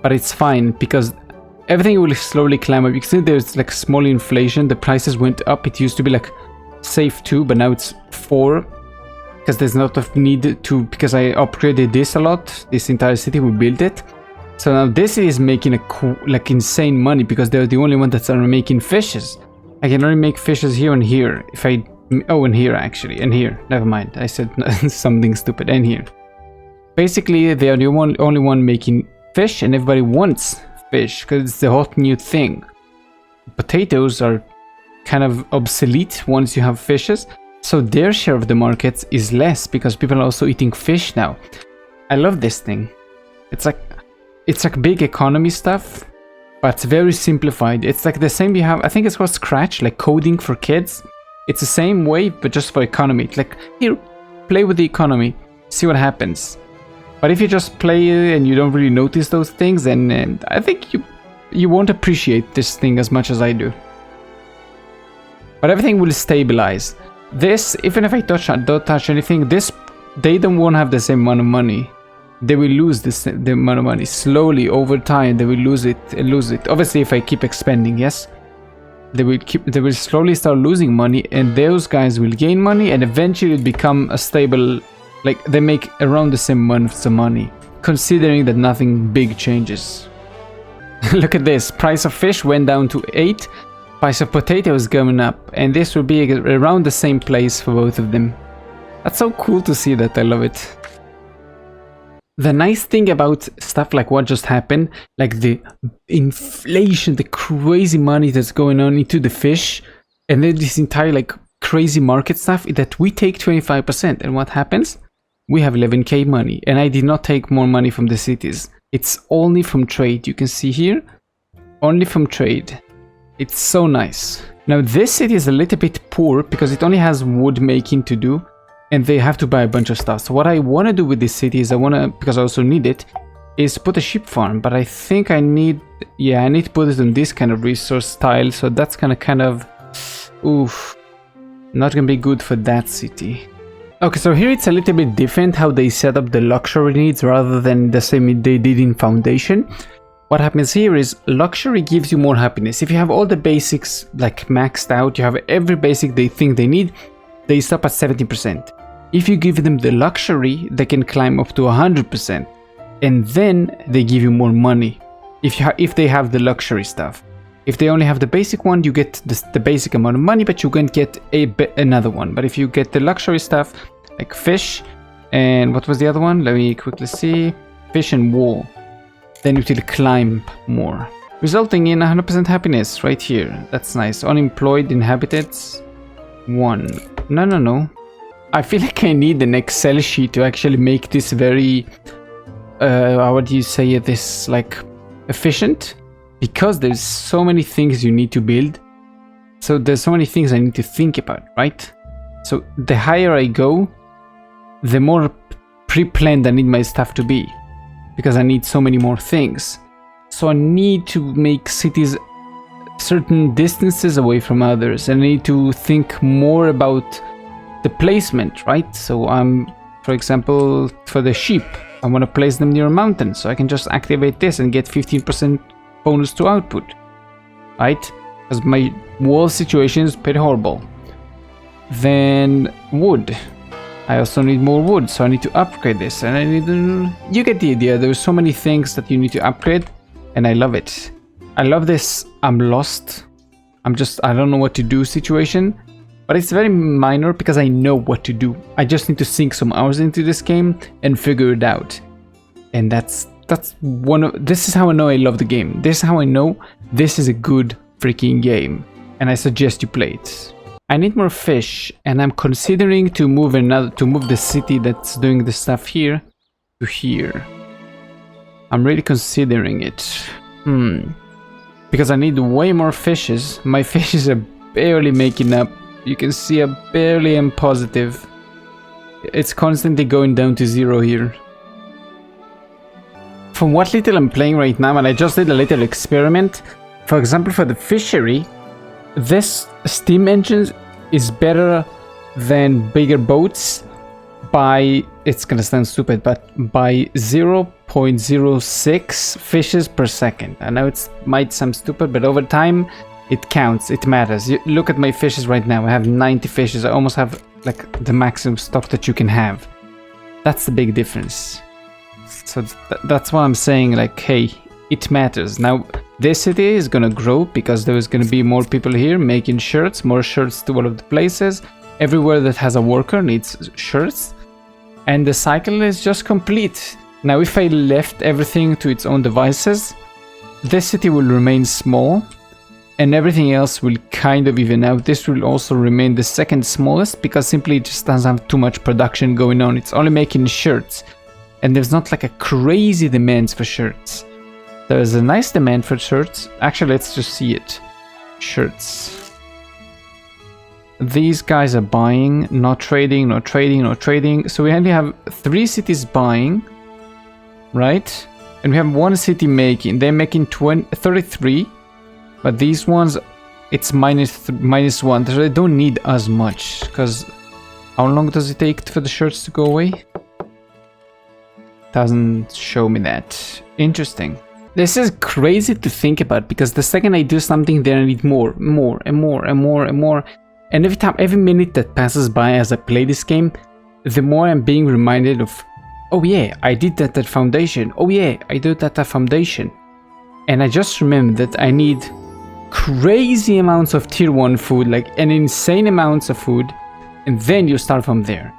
But it's fine because everything will slowly climb up. You can see there's like small inflation. The prices went up. It used to be like safe 2, but now it's 4 because there's not of need to, because I upgraded this a lot. This entire city, we built it. So now this is making like insane money because they're the only one that's making fishes. I can only make fishes here and here. If I, oh, and here actually, and here. Never mind, I said something stupid. And here. Basically, they are the only one making fish, and everybody wants fish because it's the hot new thing. Potatoes are kind of obsolete once you have fishes, so their share of the market is less because people are also eating fish now. I love this thing. It's like big economy stuff, but it's very simplified. It's like the same you have, I think it's called Scratch, like coding for kids. It's the same way, but just for economy. It's like, here, play with the economy, see what happens. But if you just play and you don't really notice those things, then I think you won't appreciate this thing as much as I do. But everything will stabilize. This, even if I don't touch anything, this, they won't have the same amount of money. They will lose the amount of money. Slowly, over time, they will lose it and lose it. Obviously, if I keep expanding, yes. They will slowly start losing money, and those guys will gain money, and eventually it become a stable, like they make around the same amount of money, considering that nothing big changes. Look at this, price of fish went down to 8, price of potatoes going up, and this will be around the same place for both of them. That's so cool to see that, I love it. The nice thing about stuff like what just happened, like the inflation, the crazy money that's going on into the fish, and then this entire like crazy market stuff, is that we take 25%, and what happens? We have 11k money, and I did not take more money from the cities. It's only from trade. You can see here, only from trade. It's so nice. Now this city is a little bit poor because it only has wood making to do, and they have to buy a bunch of stuff. So what I want to do with this city is because I also need it, is put a sheep farm. But I think I need to put it on this kind of resource style. So that's gonna kind of, oof, not gonna be good for that city. Okay, so here it's a little bit different how they set up the luxury needs rather than the same they did in Foundation. What happens here is luxury gives you more happiness. If you have all the basics like maxed out, you have every basic they think they need, they stop at 70%. If you give them the luxury, they can climb up to 100%, and then they give you more money. If they have the luxury stuff. If they only have the basic one, you get the basic amount of money, but you can get another one. But if you get the luxury stuff, like fish, and what was the other one? Let me quickly see. Fish and wool. then it will climb more, resulting in 100% happiness right here. That's nice. Unemployed inhabitants 1. No. I feel like I need an Excel sheet to actually make this very how would you say this, like, efficient, because there's so many things you need to build. So there's so many things I need to think about, right? So the higher I go, the more pre-planned I need my stuff to be, because I need so many more things. So I need to make cities certain distances away from others, and I need to think more about the placement, right? So for example, for the sheep, I want to place them near a mountain, so I can just activate this and get 15% bonus to output, right? Because my wall situation is pretty horrible. Then wood. I also need more wood, so I need to upgrade this, and I need to... You get the idea. There's so many things that you need to upgrade, and I love it. I love this I'm lost, I don't know what to do situation, but it's very minor because I know what to do. I just need to sink some hours into this game and figure it out. And this is how I know I love the game. This is how I know this is a good freaking game, and I suggest you play it. I need more fish, and I'm considering to move the city that's doing the stuff here to here. I'm really considering it. Because I need way more fishes. My fishes are barely making up. You can see I barely am positive. It's constantly going down to 0 here. From what little I'm playing right now, and I just did a little experiment. For example, for the fishery, this steam engine is better than bigger boats by, it's gonna sound stupid, but by 0.06 fishes per second. I know it might sound stupid, but over time it counts, it matters. You look at my fishes right now. I have 90 fishes. I almost have like the maximum stock that you can have. That's the big difference. So that's what I'm saying, like, hey, it matters. Now this city is gonna grow because there is gonna be more people here making shirts, more shirts to all of the places. Everywhere that has a worker needs shirts, and the cycle is just complete. Now if I left everything to its own devices, this city will remain small and everything else will kind of even out. This will also remain the second smallest because simply it just doesn't have too much production going on. It's only making shirts, and there's not like a crazy demand for shirts. There's a nice demand for shirts. Actually, let's just see it. Shirts. These guys are buying, not trading, not trading, not trading. So we only have 3 cities buying, right? And we have 1 city making. They're making 33, but these ones, it's -1. So they don't need as much, because how long does it take for the shirts to go away? Doesn't show me that. Interesting. This is crazy to think about, because the second I do something, then I need more. And every minute that passes by as I play this game, the more I'm being reminded of, oh yeah, I did that foundation. Oh yeah, I did that foundation. And I just remember that I need crazy amounts of tier 1 food, like an insane amounts of food, and then you start from there.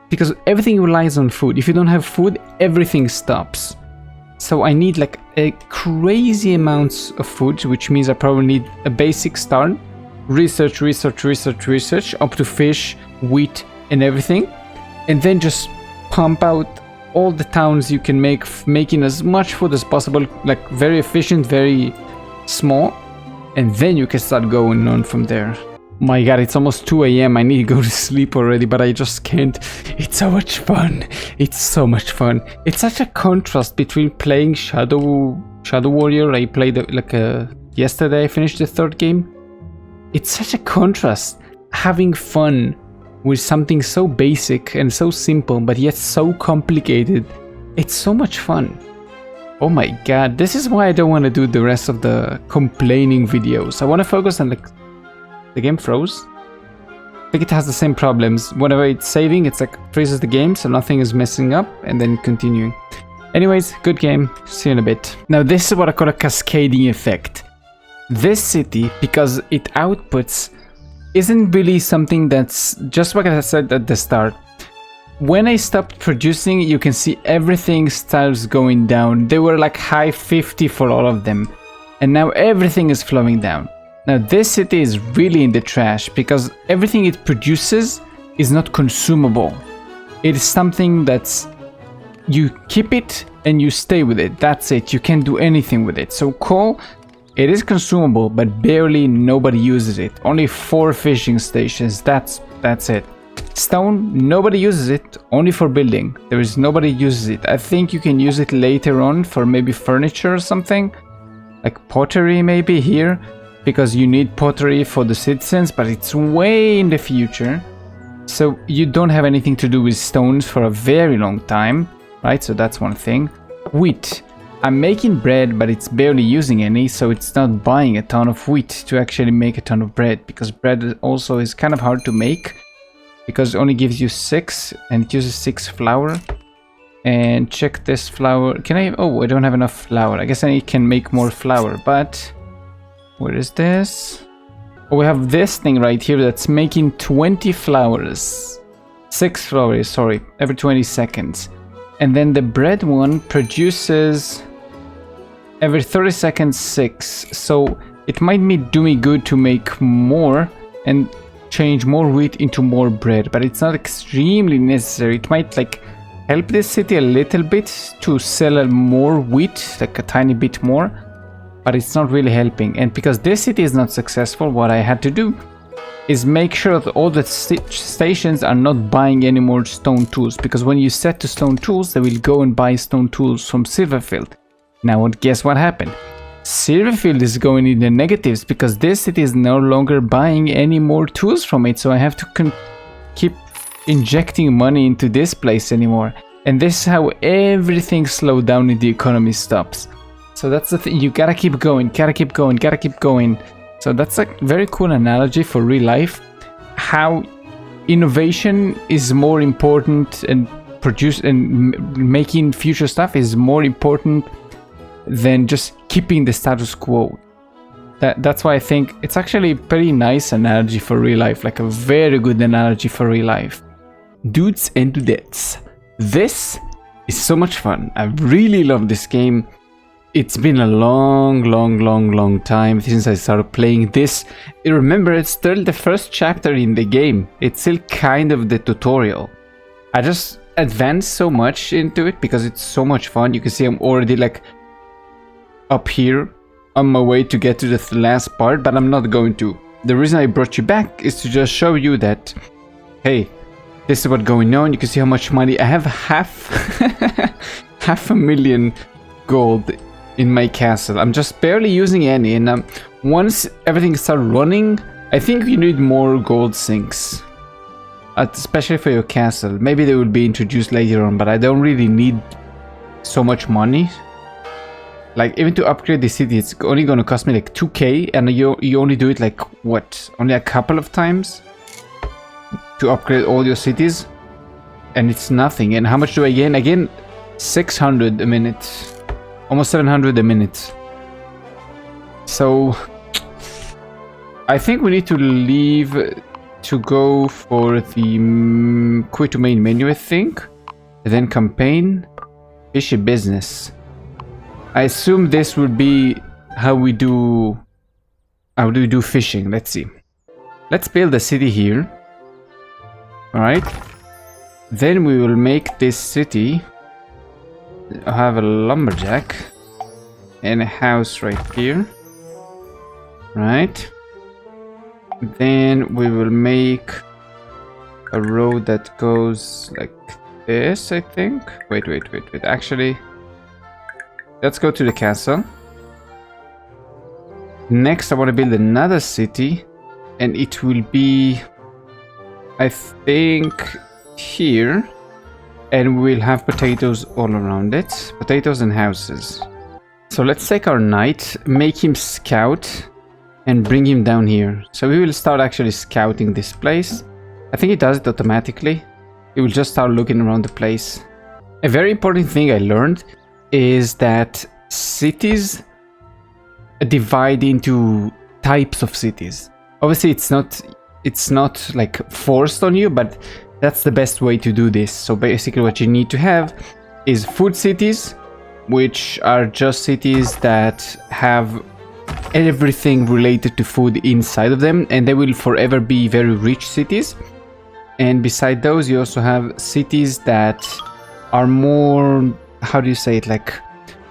Because everything relies on food. If you don't have food, everything stops. So I need like a crazy amounts of food, which means I probably need a basic start. Research up to fish, wheat, and everything. And then just pump out all the towns you can make, making as much food as possible, like very efficient, very small. And then you can start going on from there. My god, it's almost 2 AM. I need to go to sleep already, but I just can't. It's so much fun. It's so much fun. It's such a contrast between playing Shadow Warrior. I played yesterday. I finished the 3rd game. It's such a contrast. Having fun with something so basic and so simple, but yet so complicated. It's so much fun. Oh my god, this is why I don't want to do the rest of the complaining videos. I want to focus on the game froze. I think it has the same problems. Whenever it's saving, it's like freezes the game, so nothing is messing up, and then continuing. Anyways, good game. See you in a bit. Now this is what I call a cascading effect. This city, because it outputs, isn't really something that's just like I said at the start. when I stopped producing, you can see everything starts going down. They were like high 50 for all of them. And now everything is flowing down. Now this city is really in the trash because everything it produces is not consumable. It is something that's, you keep it and you stay with it. That's it. You can't do anything with it. So coal, it is consumable, but barely nobody uses it. Only 4 fishing stations. That's it. Stone, nobody uses it, only for building. There is nobody uses it. I think you can use it later on for maybe furniture or something. Like pottery maybe here, because you need pottery for the citizens, but it's way in the future. So you don't have anything to do with stones for a very long time, right? So that's one thing. Wheat. I'm making bread, but it's barely using any, so it's not buying a ton of wheat to actually make a ton of bread, because bread also is kind of hard to make, because it only gives you 6, and it uses 6 flour. And check this flour. Can I? Oh, I don't have enough flour. I guess I can make more flour, but where is this? Oh, we have this thing right here that's making 20 flours. 6 flours, sorry, every 20 seconds. And then the bread one produces every 30 seconds 6. So it might be doing good to make more and change more wheat into more bread, but it's not extremely necessary. It might like help this city a little bit to sell more wheat, like a tiny bit more, but it's not really helping. And because this city is not successful, what I had to do is make sure that all the stations are not buying any more stone tools, because when you set to stone tools, they will go and buy stone tools from Silverfield. Now guess what happened? Silverfield is going in the negatives because this city is no longer buying any more tools from it, so I have to keep injecting money into this place anymore. And this is how everything slowed down and the economy stops. So that's the thing, you gotta keep going, gotta keep going, gotta keep going. So that's a very cool analogy for real life, how innovation is more important, and making future stuff is more important than just keeping the status quo. That's why I think it's actually a pretty nice analogy for real life, like a very good analogy for real life. Dudes and dudettes. This is so much fun. I really love this game. It's been a long time since I started playing this. Remember, it's still the first chapter in the game. It's still kind of the tutorial. I just advanced so much into it because it's so much fun. You can see I'm already like up here on my way to get to the last part, but I'm not going to. The reason I brought you back is to just show you that, hey, this is what's going on. You can see how much money I have. half a million gold in my castle. I'm just barely using any, and once everything starts running, I think you need more gold sinks, especially for your castle. Maybe they will be introduced later on, but I don't really need so much money. Like, even to upgrade the city, it's only gonna cost me like 2k, and you only do it like, what, only a couple of times to upgrade all your cities, and it's nothing. And how much do I gain? I gain 600 a minute. Almost 700 a minute. So I think we need to leave to go for the quit to main menu, I think. And then campaign, fishy business. I assume this would be how we do fishing. Let's see. Let's build a city here. Alright. Then we will make this city have a lumberjack and a house right here, right? Then we will make a road that goes like this, I think. Wait, actually, let's go to the castle. Next I want to build another city, and it will be, I think, here. And we'll have potatoes all around it. Potatoes and houses. So let's take our knight, make him scout, and bring him down here. So we will start actually scouting this place. I think it does it automatically. It will just start looking around the place. A very important thing I learned is that cities divide into types of cities. Obviously it's not like forced on you, but That's the best way to do this. So basically what you need to have is food cities, which are just cities that have everything related to food inside of them, and they will forever be very rich cities. And beside those, you also have cities that are more, how do you say it, like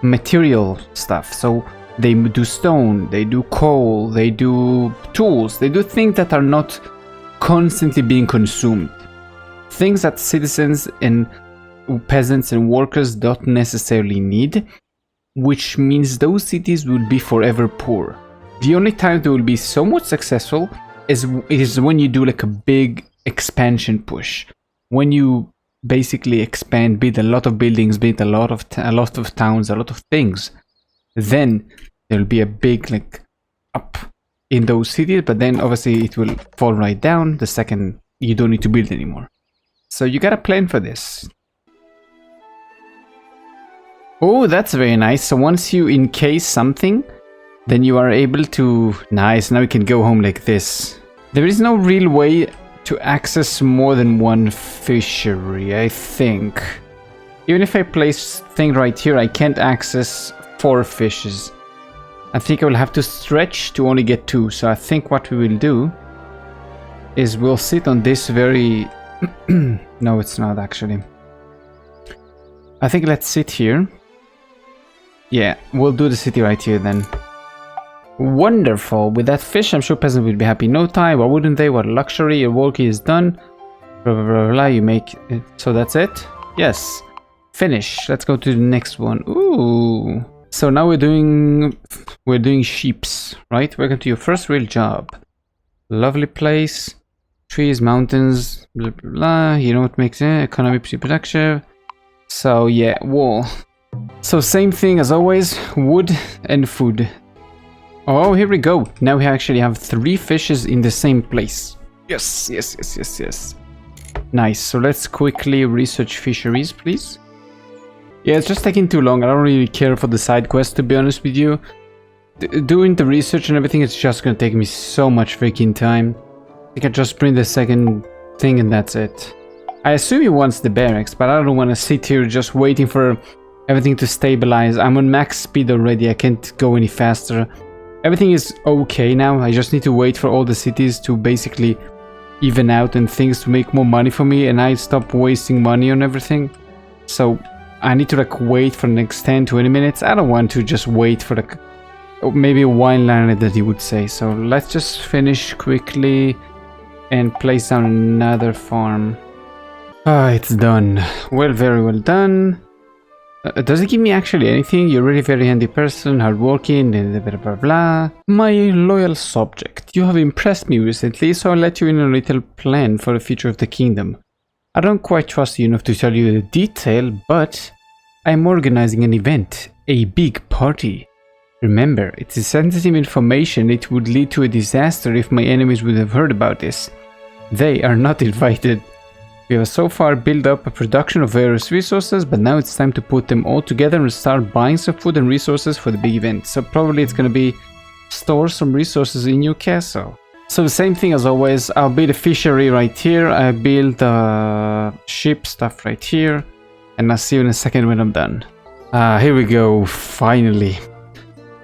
material stuff. So they do stone, they do coal, they do tools, they do things that are not constantly being consumed. Things that citizens and peasants and workers don't necessarily need, which means those cities will be forever poor. The only time they will be somewhat successful is when you do like a big expansion push. When you basically expand, build a lot of buildings, build a lot of towns, a lot of things, then there'll be a big like up in those cities, but then obviously it will fall right down the second you don't need to build anymore. So you gotta plan for this. Oh, that's very nice. So once you encase something, then you are able to... Nice, now you can go home like this. There is no real way to access more than one fishery, I think. Even if I place thing right here, I can't access 4 fishes. I think I will have to stretch to only get 2. So I think what we will do is we'll sit on this very... No, it's not actually. I think let's sit here. Yeah, we'll do the city right here then. Wonderful. With that fish, I'm sure peasants will be happy in no time. Why wouldn't they? What luxury. Your work is done. Blah, blah, blah, blah. You make it. So that's it? Yes. Finish. Let's go to the next one. Ooh. So now we're doing sheeps, right? Welcome to your first real job. Lovely place. Trees, mountains, blah, blah, blah. You know what makes it? Economy, production. So yeah, wool. So same thing as always, wood and food. Oh, here we go. Now we actually have 3 fishes in the same place. Yes, yes, yes, yes, yes. Nice. So let's quickly research fisheries, please. Yeah, it's just taking too long. I don't really care for the side quest, to be honest with you. Doing the research and everything is just gonna take me so much freaking time. I think I just print the second thing and that's it. I assume he wants the barracks, but I don't want to sit here just waiting for everything to stabilize. I'm on max speed already. I can't go any faster. Everything is okay now. I just need to wait for all the cities to basically even out and things to make more money for me, and I stop wasting money on everything. So I need to like wait for the next 10-20 minutes. I don't want to just wait for like maybe a wine liner that he would say. So let's just finish quickly and place down another farm. Ah, it's done. Well, very well done. Does it give me actually anything? You're really very handy person, hardworking, and blah blah blah. My loyal subject, you have impressed me recently, so I'll let you in a little plan for the future of the kingdom. I don't quite trust you enough to tell you the detail, but I'm organizing an event, a big party. Remember, it's sensitive information. It would lead to a disaster if my enemies would have heard about this. They are not invited. We have so far built up a production of various resources, but now it's time to put them all together and start buying some food and resources for the big event. So probably it's gonna be store some resources in Newcastle. So the same thing as always, I'll build a fishery right here, I build ship stuff right here, and I'll see you in a second when I'm done. Here we go, finally.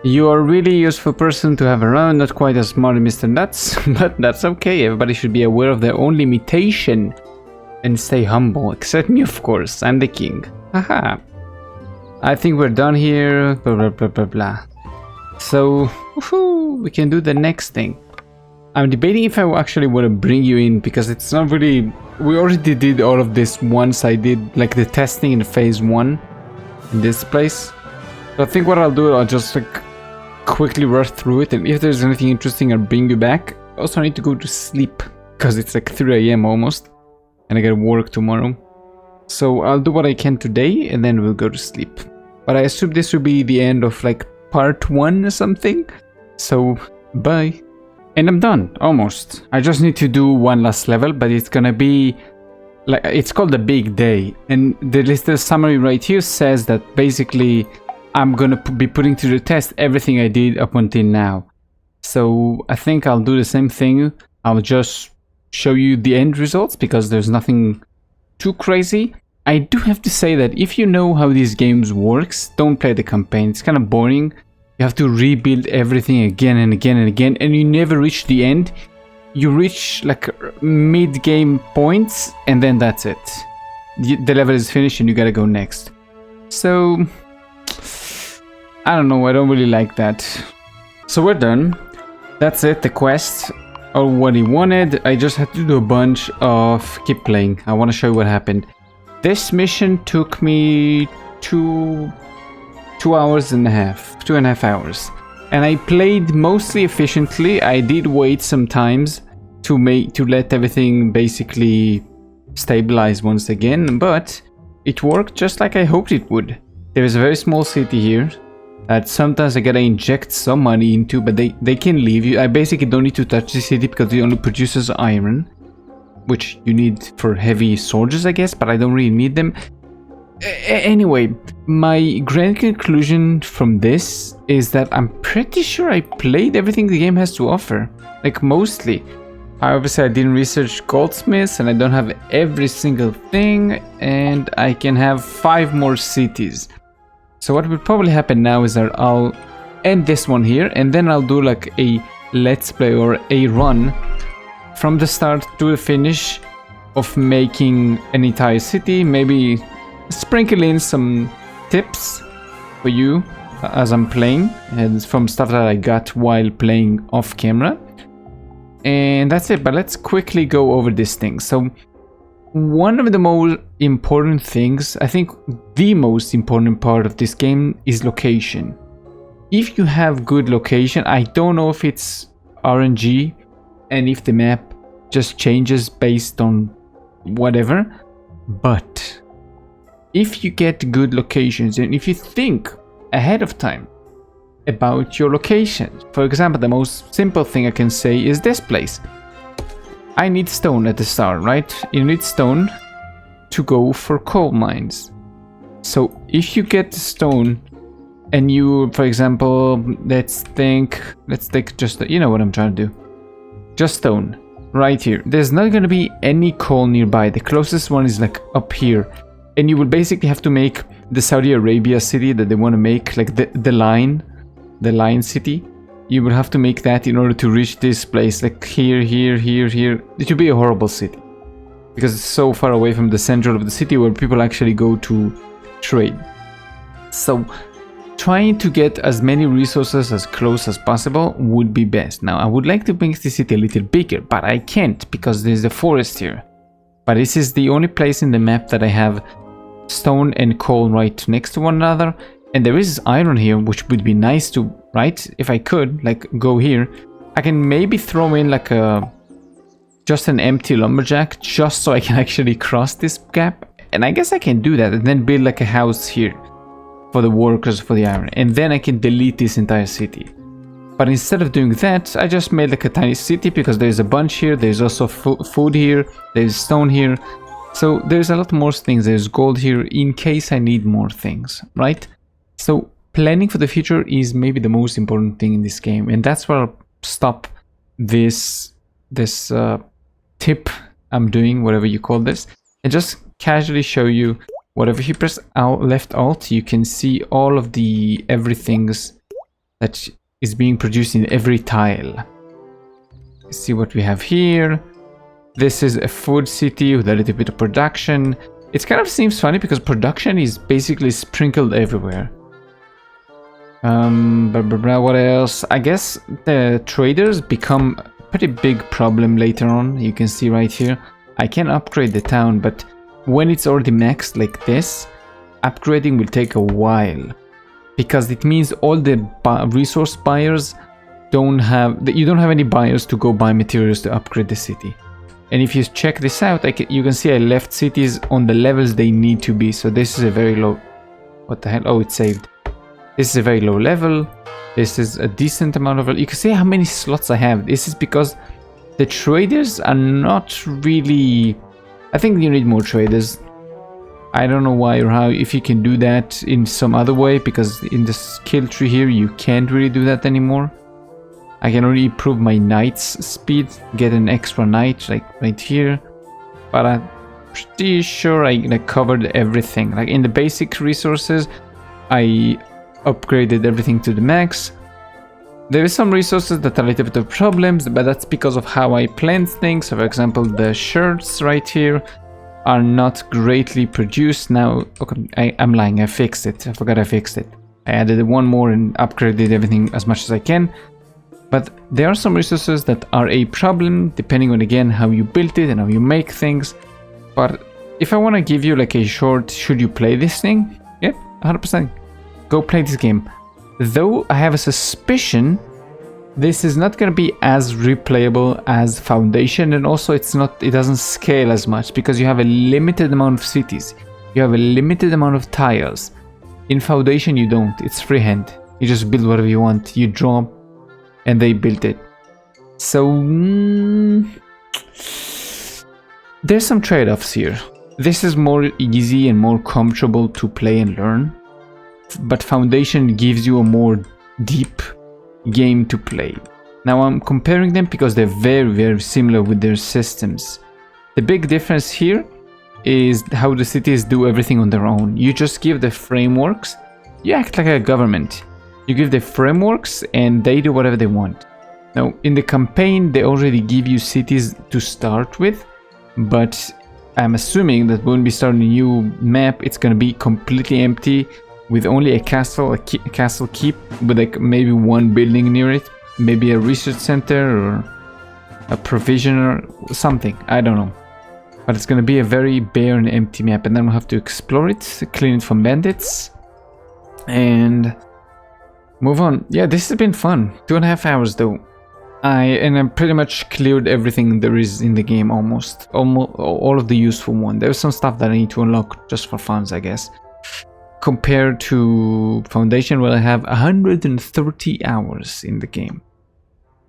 You are a really useful person to have around, not quite as smart as Mr. Nuts, but that's okay. Everybody should be aware of their own limitation and stay humble, except me of course, I'm the king. Haha. I think we're done here, blah blah blah blah blah. So, woohoo, we can do the next thing. I'm debating if I actually want to bring you in, because it's not really... We already did all of this once. I did like the testing in phase 1 in this place. So I think what I'll do, I'll just like quickly rush through it, and if there's anything interesting, I'll bring you back. Also, I need to go to sleep, because it's like 3 AM almost, and I gotta work tomorrow. So I'll do what I can today, and then we'll go to sleep. But I assume this will be the end of like part 1 or something. So, bye. And I'm done, almost. I just need to do one last level, but it's gonna be... like, it's called the big day. And the summary right here says that basically I'm gonna be putting to the test everything I did up until now. So I think I'll do the same thing. I'll just show you the end results because there's nothing too crazy. I do have to say that if you know how these games works, don't play the campaign. It's kind of boring. You have to rebuild everything again and again and again, and you never reach the end. You reach like mid-game points, and then that's it. The level is finished and you gotta go next. So, I don't know, I don't really like that. So we're done. That's it, the quest, or what he wanted. I just had to do a bunch of keep playing. I want to show you what happened. This mission took me 2.5 hours. And I played mostly efficiently. I did wait some times to let everything basically stabilize once again, but it worked just like I hoped it would. There is a very small city here that sometimes I gotta inject some money into, but they can leave you. I basically don't need to touch the city because it only produces iron, which you need for heavy soldiers, I guess, but I don't really need them. Anyway, my grand conclusion from this is that I'm pretty sure I played everything the game has to offer, like mostly. Obviously I didn't research goldsmiths and I don't have every single thing, and I can have 5 more cities. So what will probably happen now is that I'll end this one here, and then I'll do like a let's play or a run from the start to the finish of making an entire city, maybe sprinkle in some tips for you as I'm playing and from stuff that I got while playing off camera. And that's it, but let's quickly go over this thing. So one of the most important things, I think the most important part of this game is location. If you have good location, I don't know if it's RNG and if the map just changes based on whatever, but if you get good locations and if you think ahead of time about your location, for example, the most simple thing I can say is this place. I need stone at the start, right? You need stone to go for coal mines. So if you get the stone and you, for example, let's take just, you know what I'm trying to do. Just stone, right here. There's not going to be any coal nearby. The closest one is like up here. And you will basically have to make the Saudi Arabia city that they want to make, like the line city. You will have to make that in order to reach this place, like here. It will be a horrible city because it's so far away from the center of the city where people actually go to trade. So trying to get as many resources as close as possible would be best. Now I would like to make the city a little bigger, but I can't because there's a forest here. But this is the only place in the map that I have stone and coal right next to one another. And there is iron here, which would be nice to, right? If I could, like, go here. I can maybe throw in, like, just an empty lumberjack, just so I can actually cross this gap. And I guess I can do that, and then build, like, a house here for the workers for the iron. And then I can delete this entire city. But instead of doing that, I just made, like, a tiny city, because there's a bunch here. There's also food here. There's stone here. So there's a lot more things. There's gold here in case I need more things, right? So planning for the future is maybe the most important thing in this game, and that's where I'll stop this tip I'm doing, whatever you call this, and just casually show you whatever you press left alt, you can see all of the everythings that is being produced in every tile. See what we have here. This is a food city with a little bit of production. It kind of seems funny because production is basically sprinkled everywhere. What else? I guess the traders become a pretty big problem later on. You can see right here. I can upgrade the town, but when it's already maxed like this, upgrading will take a while. Because it means all the resource buyers you don't have any buyers to go buy materials to upgrade the city. And if you check this out, you can see I left cities on the levels they need to be. So this is a very low... What the hell? Oh, it saved. This is a very low level. This is a decent amount of... You can see how many slots I have. This is because the traders are not really... I think you need more traders. I don't know why or how, if you can do that in some other way, because in the skill tree here, you can't really do that anymore. I can only improve my knight's speed, get an extra knight like right here, but I'm pretty sure I covered everything. Like in the basic resources, I upgraded everything to the max. There is some resources that are a little bit of problems, but that's because of how I planned things. So for example, the shirts right here are not greatly produced now. Okay, I'm lying, I fixed it. I forgot I fixed it. I added one more and upgraded everything as much as I can. But there are some resources that are a problem depending on, again, how you built it and how you make things. But if I want to give you like a short, should you play this thing? Yep, 100%. Go play this game. Though I have a suspicion this is not going to be as replayable as Foundation, and also it doesn't scale as much because you have a limited amount of cities. You have a limited amount of tiles. In Foundation you don't, it's freehand. You just build whatever you want, you draw and they build it. So there's some trade-offs here. This is more easy and more comfortable to play and learn, but Foundation gives you a more deep game to play. Now I'm comparing them because they're very, very similar with their systems. The big difference here is how the cities do everything on their own. You just give the frameworks, you act like a government. You give the frameworks and they do whatever they want. Now in the campaign they already give you cities to start with, but I'm assuming that when we start a new map it's gonna be completely empty with only a castle keep with like maybe one building near it, maybe a research center or a provision or something, I don't know. But it's gonna be a very bare and empty map, and then we'll have to explore it, clean it from bandits, and move on. Yeah, this has been fun. 2.5 hours though. I pretty much cleared everything there is in the game, almost all of the useful one. There's some stuff that I need to unlock just for fun, I guess. Compared to Foundation, where I have 130 hours in the game.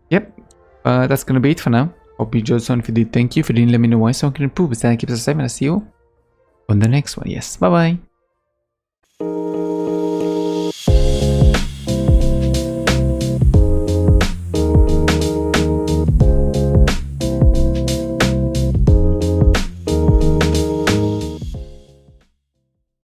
Yep, that's gonna be it for now. Hope you enjoyed. So if you did, thank you. If you didn't, let me know why, so I can improve. But keep us safe, and I'll see you on the next one. Yes, bye bye.